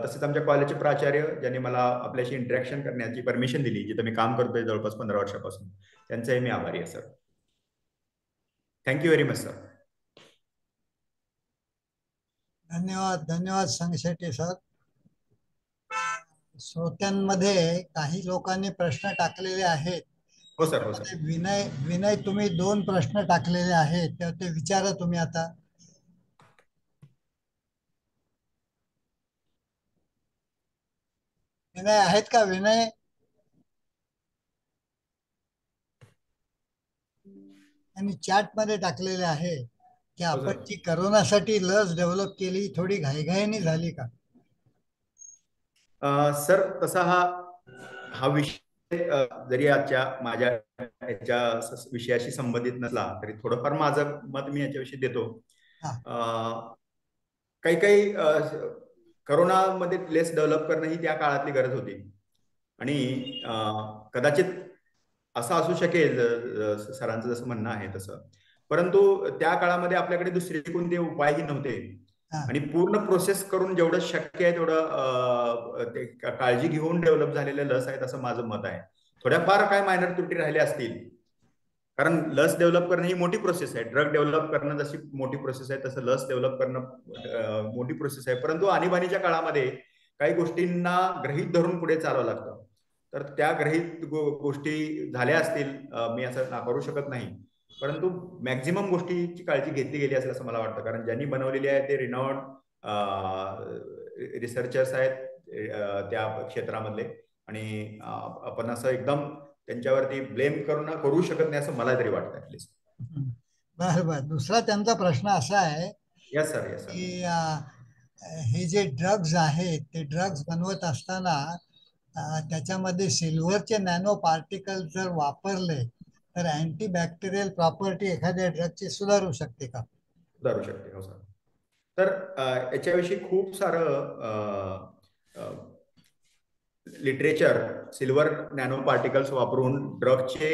तसेच आमच्या कॉलेजचे प्राचार्य ज्यांनी मला आपल्याशी इंटरॅक्शन करण्याची परमिशन दिली, जिथं मी काम करतोय जवळपास 15 वर्षापासून, त्यांचाही मी आभारी आहे sir. Thank you very much sir. धन्यवाद. धन्यवाद संगशेट्टी सर. श्रोत्यांमध्ये काही लोकांनी प्रश्न टाकलेले आहेत. हो सर. हो सर. विनय तुम्ही 2 प्रश्न टाकलेले आहेत, तर ते विचारा तुम्ही आता. विनय आहेत का? विनय. आणि चॅट मध्ये टाकलेले आहे की आपण जी करोनासाठी लस डेव्हलप केली थोडी घाईघाईने झाली का? सर तसा हा विषय जरी आजच्या माझ्या याच्या विषयाशी संबंधित नसला तरी थोडंफार माझं मत मी याच्याविषयी देतो. काही करोनामध्ये लेस डेव्हलप करणं ही त्या काळातली गरज होती, आणि कदाचित असं असू शकेल सरांचं जसं म्हणणं आहे तसं, परंतु त्या काळामध्ये आपल्याकडे दुसरे कोणते उपायही नव्हते, आणि पूर्ण प्रोसेस करून जेवढं शक्य आहे तेवढं काळजी घेऊन डेव्हलप झालेले लस आहेत असं माझं मत आहे. थोड्याफार काय मायनर त्रुटी राहिल्या असतील, कारण लस डेव्हलप करणं ही मोठी प्रोसेस आहे. ड्रग डेव्हलप करणं जशी मोठी प्रोसेस आहे तसं लस डेव्हलप करणं मोठी प्रोसेस आहे. परंतु आणीबाणीच्या काळामध्ये काही गोष्टींना गृहीत धरून पुढे चालवावं लागतं. तर त्या गृहीत गोष्टी झाल्या असतील, मी असं नाकारू शकत नाही, परंतु मॅक्झिमम गोष्टीची काळजी घेतली गेली असेल असं मला वाटतं. कारण ज्यांनी बनवलेली आहे ते रिनॉर्ड रिसर्चर्स आहेत त्या क्षेत्रामधले, आणि आपण असं एकदम त्यांच्यावरती ब्लेम करू शकत नाही असं मला तरी वाटतं ऍटलिस्ट. बरं बरं. दुसरा त्यांचा प्रश्न असा आहे यस सर, यस सर. की हे जे ड्रग्ज आहेत ते ड्रग्ज बनवत असताना त्याच्यामध्ये सिल्वरचे नॅनो पार्टिकल जर वापरले तर अँटीबॅक्टेरियल प्रॉपर्टी एखाद्या ड्रगची सुधारू शकते का? सुधारू शकते, हो सर. तर याच्याविषयी खूप सारं लिटरेचर सिल्वर नॅनो पार्टिकल्स वापरून ड्रगचे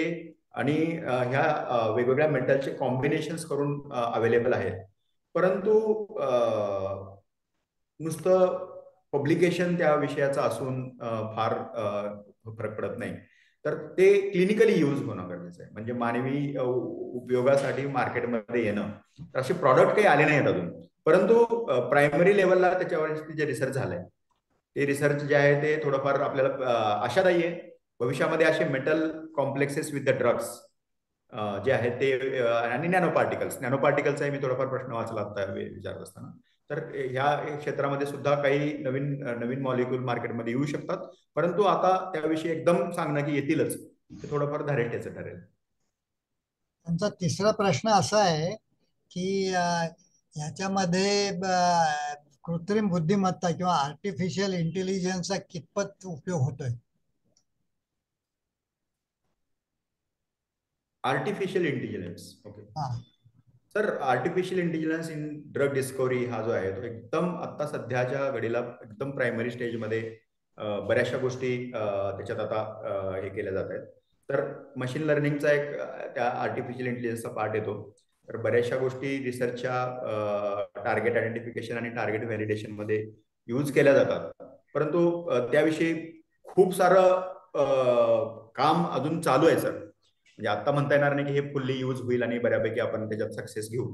आणि ह्या वेगवेगळ्या मेटलचे कॉम्बिनेशन्स करून अवेलेबल आहेत. परंतु नुसतं पब्लिकेशन त्या विषयाचं असून फार फरक पडत नाही. तर ते क्लिनिकली यूज होणं गरजेचं आहे. म्हणजे मानवी उपयोगासाठी मार्केटमध्ये येणं. तर असे प्रॉडक्ट काही आले नाहीत अजून. परंतु प्रायमरी लेवलला त्याच्यावरती जे रिसर्च झालंय ते रिसर्च जे आहे ते थोडंफार आपल्याला आशादायी आहे. भविष्यामध्ये असे metal complexes with the drugs जे आहेत ते आणि नॅनो पार्टिकलचा मी थोडाफार प्रश्न वाचला आता विचारत असताना. तर ह्या क्षेत्रामध्ये सुद्धा काही नवीन नवीन मॉलिक्यूल मार्केटमध्ये येऊ शकतात. परंतु आता त्याविषयी एकदम सांगणं की येतीलच ते थोडंफार धारेट्याचं ठरेल. त्यांचा तिसरा प्रश्न असा आहे की ह्याच्यामध्ये कृत्रिम बुद्धिमत्ता किंवा आर्टिफिशियल इंटेलिजन्सचा कितपत उपयोग होतोय? Artificial intelligence, okay. हा. Sir, artificial intelligence in drug discovery हा जो आहे तो एकदम आता सध्याच्या घडीला एकदम प्रायमरी स्टेजमध्ये बऱ्याचशा गोष्टी त्याच्यात आता हे केल्या जात आहेत. तर मशीन लर्निंगचा एक त्या आर्टिफिशियल इंटेलिजन्सचा पार्ट येतो. तर बऱ्याचशा गोष्टी रिसर्चच्या टार्गेट आयडेंटिफिकेशन आणि टार्गेट व्हॅलिडेशन मध्ये यूज केल्या जातात. परंतु त्याविषयी खूप सारं काम अजून चालू आहे सर. म्हणजे आता म्हणता येणार नाही की हे फुल्ली यूज होईल आणि बऱ्यापैकी आपण त्याच्यात सक्सेस घेऊ.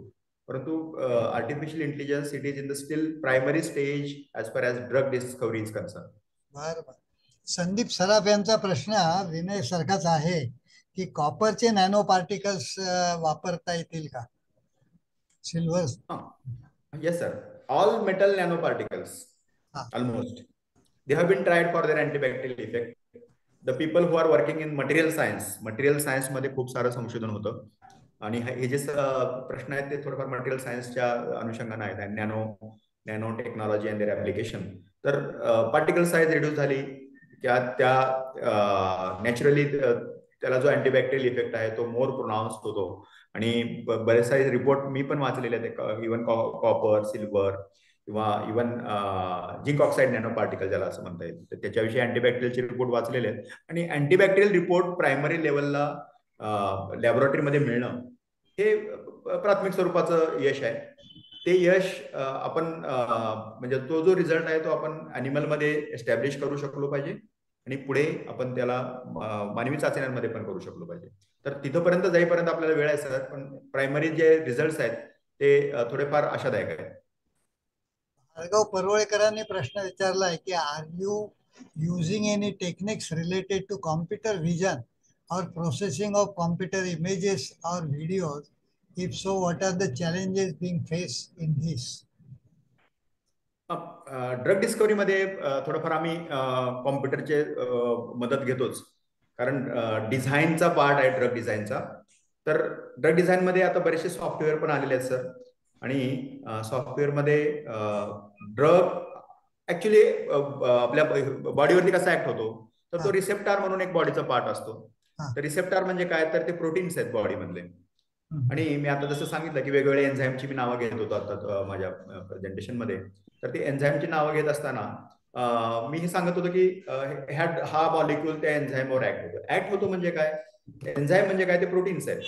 परंतु artificial intelligence it is in the steel primary stage as per as drug discovery is concern. बरं. संदीप सराफ यांचा प्रश्न विनय सारखाच आहे की कॉपरचे नॅनो पार्टिकल्स वापरता येतील का? Silver. Yes, sir. All metal nanoparticles, almost, they have been tried for their antibacterial effect. The people who are working in material science मध्ये खूप सारं संशोधन होतं आणि हे जे प्रश्न आहेत ते थोडंफार मटेरियल सायन्सच्या अनुषंगाने आहेत. Nano technology and their application. तर पार्टिकल साईज रिड्यूस झाली त्या नॅचरली त्याला जो अँटीबॅक्टेरियल इफेक्ट आहे तो मोर प्रोनाऊन्स होतो. आणि बरेच सारे रिपोर्ट मी पण वाचलेले आहेत. इव्हन कॉपर, सिल्वर किंवा even zinc oxide nano particle ज्याला असं म्हणता येईल. तर त्याच्याविषयी अँटीबॅक्टेरियलचे रिपोर्ट वाचलेले आहेत. आणि अँटीबॅक्टेरियल रिपोर्ट प्रायमरी लेवलला लॅबोरेटरीमध्ये मिळणं हे प्राथमिक स्वरूपाचं यश आहे. ते यश आपण म्हणजे तो जो रिझल्ट आहे तो आपण अॅनिमलमध्ये एस्टॅब्लिश करू शकलो पाहिजे आणि पुढे आपण त्याला मानवी चाचण्यांमध्ये पण करू शकलो पाहिजे. तर तिथपर्यंत जाईपर्यंत आपल्याला वेळ आहे सर. पण प्रायमरी जे रिझल्ट आहेत ते थोडेफार आशादायक आहेत. भार्गव परवळेकरांनी प्रश्न विचारलाय की are you using any techniques related to computer vision or processing of computer images or videos? If so what are the challenges being faced in this? Drug डिस्कवरीमध्ये थोडंफार आम्ही कॉम्प्युटरचे मदत घेतोच. कारण डिझाईनचा पार्ट आहे ड्रग डिझाईनचा. तर ड्रग डिझाईनमध्ये आता बरेचसे सॉफ्टवेअर पण आलेले आहेत सर. आणि सॉफ्टवेअरमध्ये ड्रग ऍक्च्युली आपल्या बॉडीवरती कसा ऍक्ट होतो तर तो रिसेप्टार म्हणून एक बॉडीचा पार्ट असतो. तर रिसेप्टार म्हणजे काय तर ते प्रोटीन्स आहेत बॉडीमधले. आणि मी आता जसं सांगितलं की वेगवेगळ्या एन्झाईमची मी नावं घेत होतो आता माझ्या प्रेझेंटेशनमध्ये. तर ते एन्झाईमची नावं घेत असताना मी हे सांगत होतो की हा मॉलिक्यूल त्या एन्झाईमवर ऍक्ट होतो म्हणजे काय? एन्झाईम म्हणजे काय? ते प्रोटीन्स आहेत.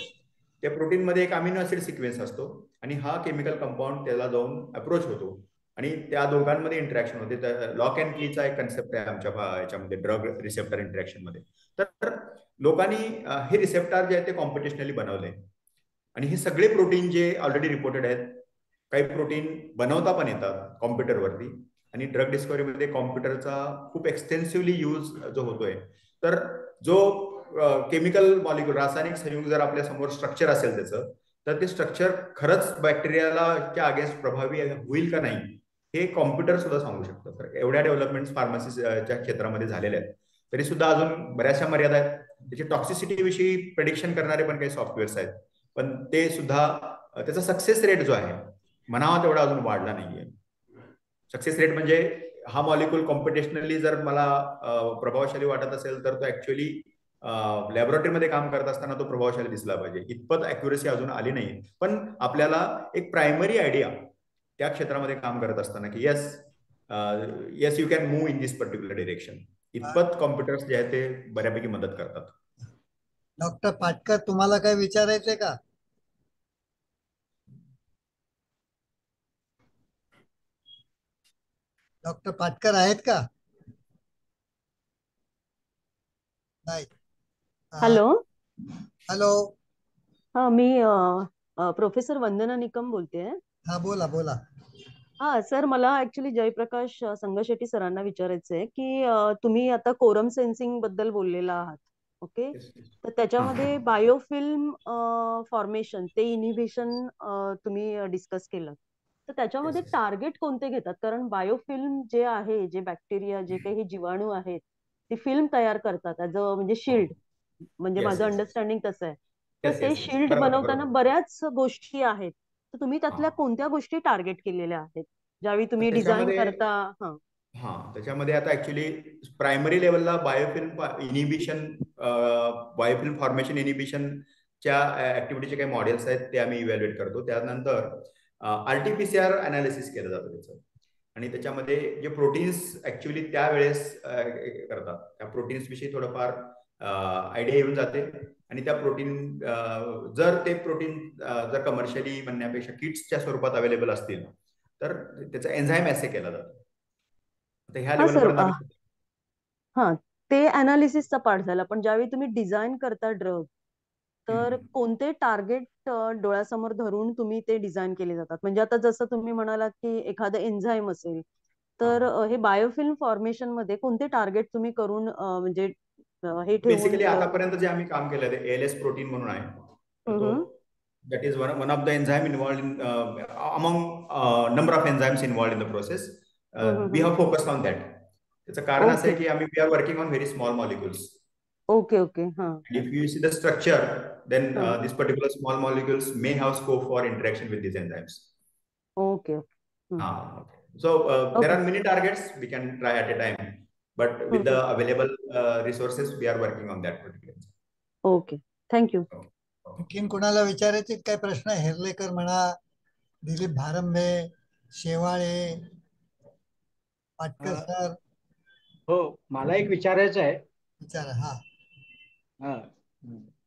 त्या प्रोटीनमध्ये एक अमिनो ऍसिड सिक्वेन्स असतो आणि हा केमिकल कंपाऊंड त्याला जाऊन अप्रोच होतो आणि त्या दोघांमध्ये इंटरॅक्शन होते. तर लॉक अँड कीचा एक कन्सेप्ट आहे आमच्या याच्यामध्ये ड्रग रिसेप्टर इंटरॅक्शन मध्ये. तर लोकांनी हे रिसेप्टर जे आहे ते कॉम्पिटिशनली बनवले आणि हे सगळे प्रोटीन जे ऑलरेडी रिपोर्टेड आहेत. काही प्रोटीन बनवता पण येतात कॉम्प्युटरवरती आणि ड्रग डिस्कवरीमध्ये कॉम्प्युटरचा खूप एक्सटेन्सिव्हली यूज जो होतोय. तर जो केमिकल मॉलिक्युल रासायनिक संयुग जर आपल्या समोर स्ट्रक्चर असेल त्याचं तर ते स्ट्रक्चर खरंच बॅक्टेरियाला त्या अगेन्स्ट प्रभावी होईल का नाही हे कॉम्प्युटर सुद्धा सांगू शकतं. तर एवढ्या डेव्हलपमेंट फार्मसीच्या क्षेत्रामध्ये झालेल्या आहेत. तरी सुद्धा अजून बऱ्याचशा मर्यादा आहेत. त्याची टॉक्सिसिटी विषयी प्रेडिक्शन करणारे पण काही सॉफ्टवेअर्स आहेत, पण ते सुद्धा त्याचा सक्सेस रेट जो आहे म्हणावा तेवढा अजून वाढला नाहीये. सक्सेस रेट म्हणजे हा मॉलिक्यूल कॉम्पिटिशनली जर मला प्रभावशाली वाटत असेल तर तो ऍक्च्युअली लॅबोरेटरीमध्ये काम करत असताना तो प्रभावशाली दिसला पाहिजे. इतपत अॅक्युरेसी अजून आली नाही, पण आपल्याला एक प्रायमरी आयडिया त्या क्षेत्रामध्ये काम करत असताना की yes yes you can move in this particular direction, इतपत कॉम्प्युटर्स जे आहेत ते बऱ्यापैकी मदत करतात. डॉक्टर पाटकर, तुम्हाला काय विचारायचंय का? डॉक्टर पाटकर आहेत का? नाही. हॅलो. हॅलो. हा, मी प्रोफेसर वंदना निकम बोलते. हा, बोला बोला. हा सर, मला ऍक्च्युली जयप्रकाश संगशेट्टी सरांना विचारायचंय की तुम्ही आता कोरम सेन्सिंग बद्दल बोललेला आहात. ओके. तर त्याच्यामध्ये बायोफिल्म फॉर्मेशन ते इनिबिशन तुम्ही डिस्कस केलं. तर त्याच्यामध्ये टार्गेट कोणते घेतात? कारण बायोफिल्म जे आहे, जे बॅक्टेरिया, जे काही जीवाणू आहेत, ते फिल्म तयार करतात ऍज अ म्हणजे शिल्ड. म्हणजे माझं अंडरस्टँडिंग तसं आहे. तर ते शिल्ड बनवताना बऱ्याच गोष्टी आहेत. तर तुम्ही त्यातल्या कोणत्या गोष्टी टार्गेट केलेल्या आहेत ज्यावेळी तुम्ही डिझाईन करता? त्याच्यामध्ये आता ऍक्च्युली प्रायमरी लेवलला बायोफिल्म इनिबिशन, बायोफिल्म फॉर्मेशन इनिबिशनच्या ऍक्टिव्हिटीचे काही मॉडेल्स आहेत ते आम्ही इव्हॅल्युएट करतो. त्यानंतर आरटीपीसीआर अनालिसिस केलं जातं त्याचं, आणि त्याच्यामध्ये जे प्रोटीन्स ऍक्च्युली त्यावेळेस करतात त्या प्रोटीन्स विषयी थोडंफार आयडिया येऊन जाते. आणि त्या प्रोटीन जर ते प्रोटीन जर कमर्शियली म्हणण्यापेक्षा किट्सच्या स्वरूपात अवेलेबल असतील तर त्याचा एन्झाईम ऍसे केला जातो. तर ह्या हा सर. लेवलपर्यंत आम्ही हा, ते अनालिसिसचा पार्ट झाला. पण ज्यावेळी तुम्ही डिझाईन करता ड्रग, तर कोणते टार्गेट डोळ्यासमोर धरून तुम्ही ते डिझाईन केले जातात? म्हणजे आता जसं तुम्ही म्हणालात की एखादं एन्झाईम असेल, तर हे बायोफिल्म फॉर्मेशन मध्ये कोणते टार्गेट तुम्ही करून म्हणजे हे ठेवून बेसिकली आतापर्यंत जे आम्ही काम केलं ते एएलएस प्रोटीन म्हणून आहे. तर तो that is one of the enzyme involved in among number of enzymes involved in the process. We have focused on that. त्याचं कारण असं आहे की आम्ही we are working on very small molecules. Okay okay. हा. And if you see the structure, then these particular small molecules may have scope for interaction with these enzymes. Okay. Okay. So there are many targets we can try at a time, but with the available resources, we are working on that particular. Okay. Thank you. आणखीन कोणाला विचारायचे काय प्रश्न? हेरलेकर म्हणा, Dilip Bharambe, Shewale, Patkar sir. हो, मला एक विचारायचं आहे. विचारा. हा.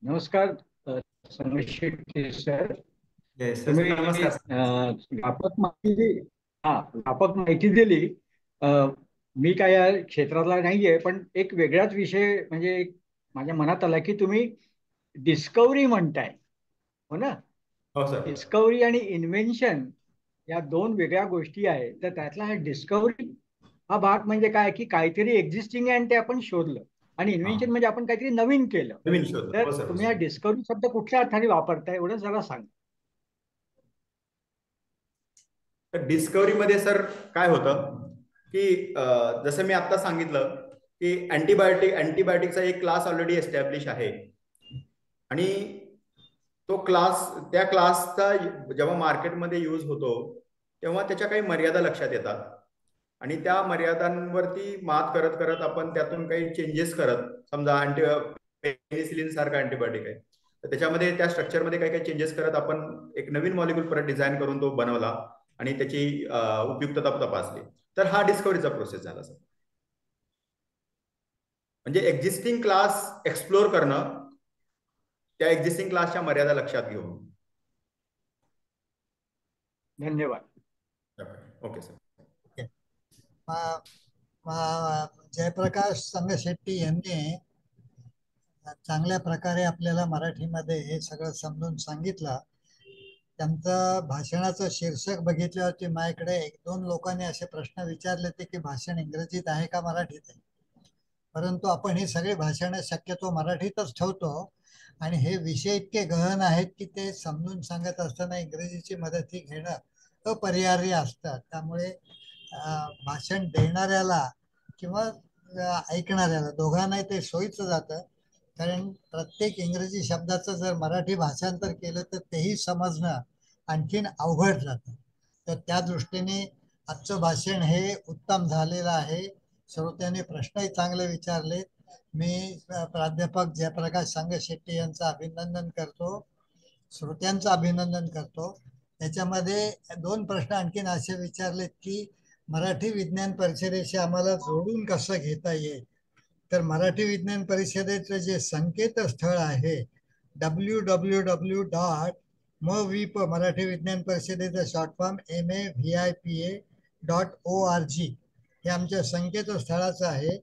नमस्कार संगशेट्टी सर. तुम्ही व्यापक माहिती दिली. मी काय या क्षेत्रातला नाहीये, पण एक वेगळाच विषय म्हणजे माझ्या मनात आला की तुम्ही डिस्कव्हरी म्हणताय, हो ना? डिस्कव्हरी आणि इन्व्हेन्शन या दोन वेगळ्या गोष्टी आहेत. तर त्यातला हा डिस्कव्हरी हा भाग म्हणजे काय की काहीतरी एक्झिस्टिंग आहे आणि ते आपण शोधलं, आणि इन्व्हेन्शन म्हणजे आपण काहीतरी नवीन केलं. तर तुम्ही हा डिस्कव्हरी शब्द कुठल्या अर्थाने वापरताय एवढं जरा सांगा. तर डिस्कव्हरीमध्ये सर काय होतं की जसं मी आता सांगितलं की अँटीबायोटिकचा एक क्लास ऑलरेडी एस्टॅब्लिश आहे, आणि तो क्लास त्या क्लासचा जेव्हा मार्केटमध्ये यूज होतो तेव्हा त्याच्या काही मर्यादा लक्षात येतात, आणि त्या मर्यादांवरती मात करत करत आपण त्यातून काही चेंजेस करत, समजा पेनिसिलिन सारखा अँटीबायोटिक आहे तर त्याच्यामध्ये त्या स्ट्रक्चरमध्ये काही काही चेंजेस करत आपण एक नवीन मॉलिक्यूल परत डिझाईन करून तो बनवला आणि त्याची उपयुक्तता तपासली. तर हा डिस्कव्हरीचा प्रोसेस झाला सर. म्हणजे एक्झिस्टिंग क्लास एक्सप्लोर करणं, त्या एक्झिस्टिंग क्लासच्या मर्यादा लक्षात घेऊन. धन्यवाद. Okay sir. जयप्रकाश संगशेट्टी यांनी चांगल्या प्रकारे आपल्याला मराठीमध्ये हे सगळं समजून सांगितलं. त्यांचं भाषणाचं शीर्षक बघितल्यावरती माझ्याकडे एक दोन लोकांनी असे प्रश्न विचारले होते की भाषण इंग्रजीत आहे का मराठीत आहे, परंतु आपण ही सगळी भाषणं शक्यतो मराठीतच ठेवतो, आणि हे विषय इतके गहन आहेत की ते समजून सांगत असताना इंग्रजीची मदत घेणं अपरिहार्य असतं. त्यामुळे भाषण देणाऱ्याला किंवा ऐकणाऱ्याला दोघांनाही ते सोयीचं जातं. कारण प्रत्येक इंग्रजी शब्दाचं जर मराठी भाषांतर केलं तर तेही समजणं आणखीन अवघड जातं. तर त्या दृष्टीने आजचं भाषण हे उत्तम झालेलं आहे. श्रोत्यांनी प्रश्नही चांगले विचारले. मी प्राध्यापक जयप्रकाश संगशेट्टी यांचं अभिनंदन करतो, श्रोत्यांचं अभिनंदन करतो. त्याच्यामध्ये 2 प्रश्न आणखीन असे विचारलेत की मराठी विज्ञान परिषदेशी आम्हाला जोडून कसं घेता येईल. तर मराठी विज्ञान परिषदेचं जे संकेतस्थळ आहे www.mvipa मराठी विज्ञान परिषदेचं शॉर्ट फॉर्म MAVIPA.org हे आमच्या संकेतस्थळाचं आहे.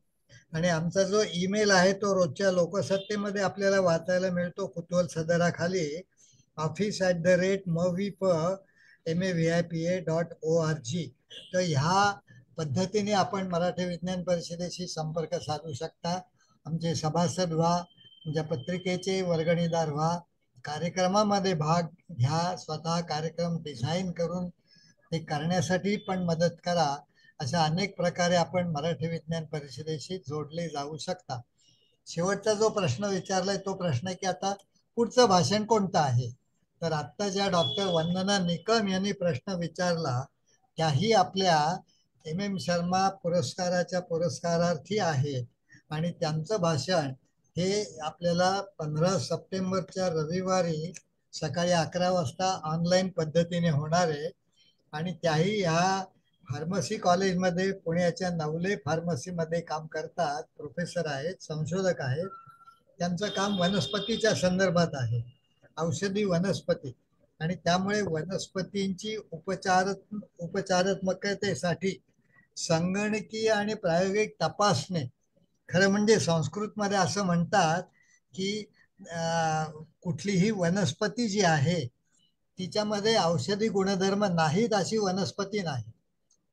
आणि आमचा जो ईमेल आहे तो रोजच्या लोकसत्तेमध्ये आपल्याला वाचायला मिळतो कुतूहल सदराखाली, office@mavip.org. तर ह्या पद्धतीने आपण मराठी विज्ञान परिषदेशी संपर्क साधू शकता. आमचे सभासद व्हा, आमच्या पत्रिकेचे वर्गणीदार व्हा, कार्यक्रमामध्ये भाग घ्या, स्वतः कार्यक्रम डिझाईन करून ते करण्यासाठी पण मदत करा. अशा अनेक प्रकारे आपण मराठी विज्ञान परिषदेशी जोडले जाऊ शकता. शेवटचा जो प्रश्न विचारलाय तो प्रश्न की आता पुढचं भाषण कोणतं आहे. तर आत्ता ज्या डॉक्टर वंदना निकम यांनी प्रश्न विचारला त्याही आपल्या MM शर्मा पुरस्काराच्या पुरस्कारार्थी आहेत आणि त्यांचं भाषण हे आपल्याला 15 सप्टेंबरच्या रविवारी सकाळी 11 वाजता ऑनलाईन पद्धतीने होणार आहे. आणि त्याही ह्या फार्मसी कॉलेजमध्ये पुण्याच्या नवले फार्मसीमध्ये काम करतात, प्रोफेसर आहेत, संशोधक आहेत. त्यांचं काम वनस्पतीच्या संदर्भात आहे, औषधी वनस्पती. आणि त्यामुळे वनस्पतींची उपचारात्मकतेसाठी संगणकीय आणि प्रायोगिक तपासणी, खरं म्हणजे संस्कृतमध्ये असं म्हणतात की कुठलीही वनस्पती जी आहे तिच्यामध्ये औषधी गुणधर्म नाहीत अशी वनस्पती नाही.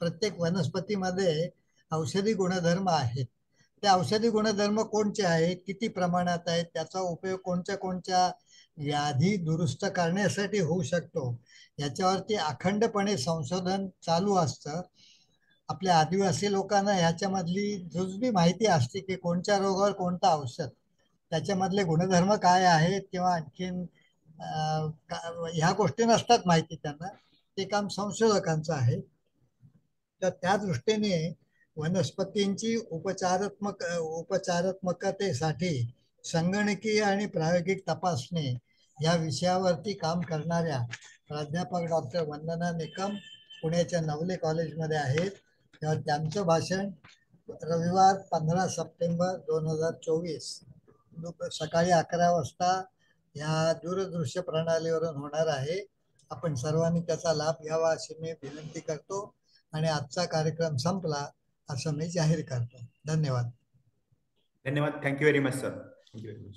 प्रत्येक वनस्पतीमध्ये औषधी गुणधर्म आहेत. ते औषधी गुणधर्म कोणते आहेत, किती प्रमाणात आहेत, त्याचा उपयोग कोणत्या कोणत्या व्याधी दुरुस्त करण्यासाठी होऊ शकतो याच्यावरती अखंडपणे संशोधन चालू असतं. आपल्या आदिवासी लोकांना ह्याच्यामधली जुजबी माहिती असते की कोणत्या रोगावर कोणतं औषध, त्याच्यामधले गुणधर्म काय आहेत किंवा आणखीन ह्या गोष्टी नसतात माहिती त्यांना. ते काम संशोधकांचं आहे. तर त्या दृष्टीने वनस्पतींची उपचारात्मकतेसाठी संगणकीय आणि प्रायोगिक तपासणी या विषयावरती काम करणाऱ्या प्राध्यापक डॉक्टर वंदना निकम पुण्याच्या नवले कॉलेजमध्ये आहेत. तेव्हा त्यांचं भाषण रविवार 15 सप्टेंबर 2024 सकाळी 11 वाजता या दूरदृश्य प्रणालीवरून होणार आहे. आपण सर्वांनी त्याचा लाभ घ्यावा अशी मी विनंती करतो आणि आजचा कार्यक्रम संपला असं मी जाहीर करतो. धन्यवाद. धन्यवाद. Thank you very much sir. Thank you very much.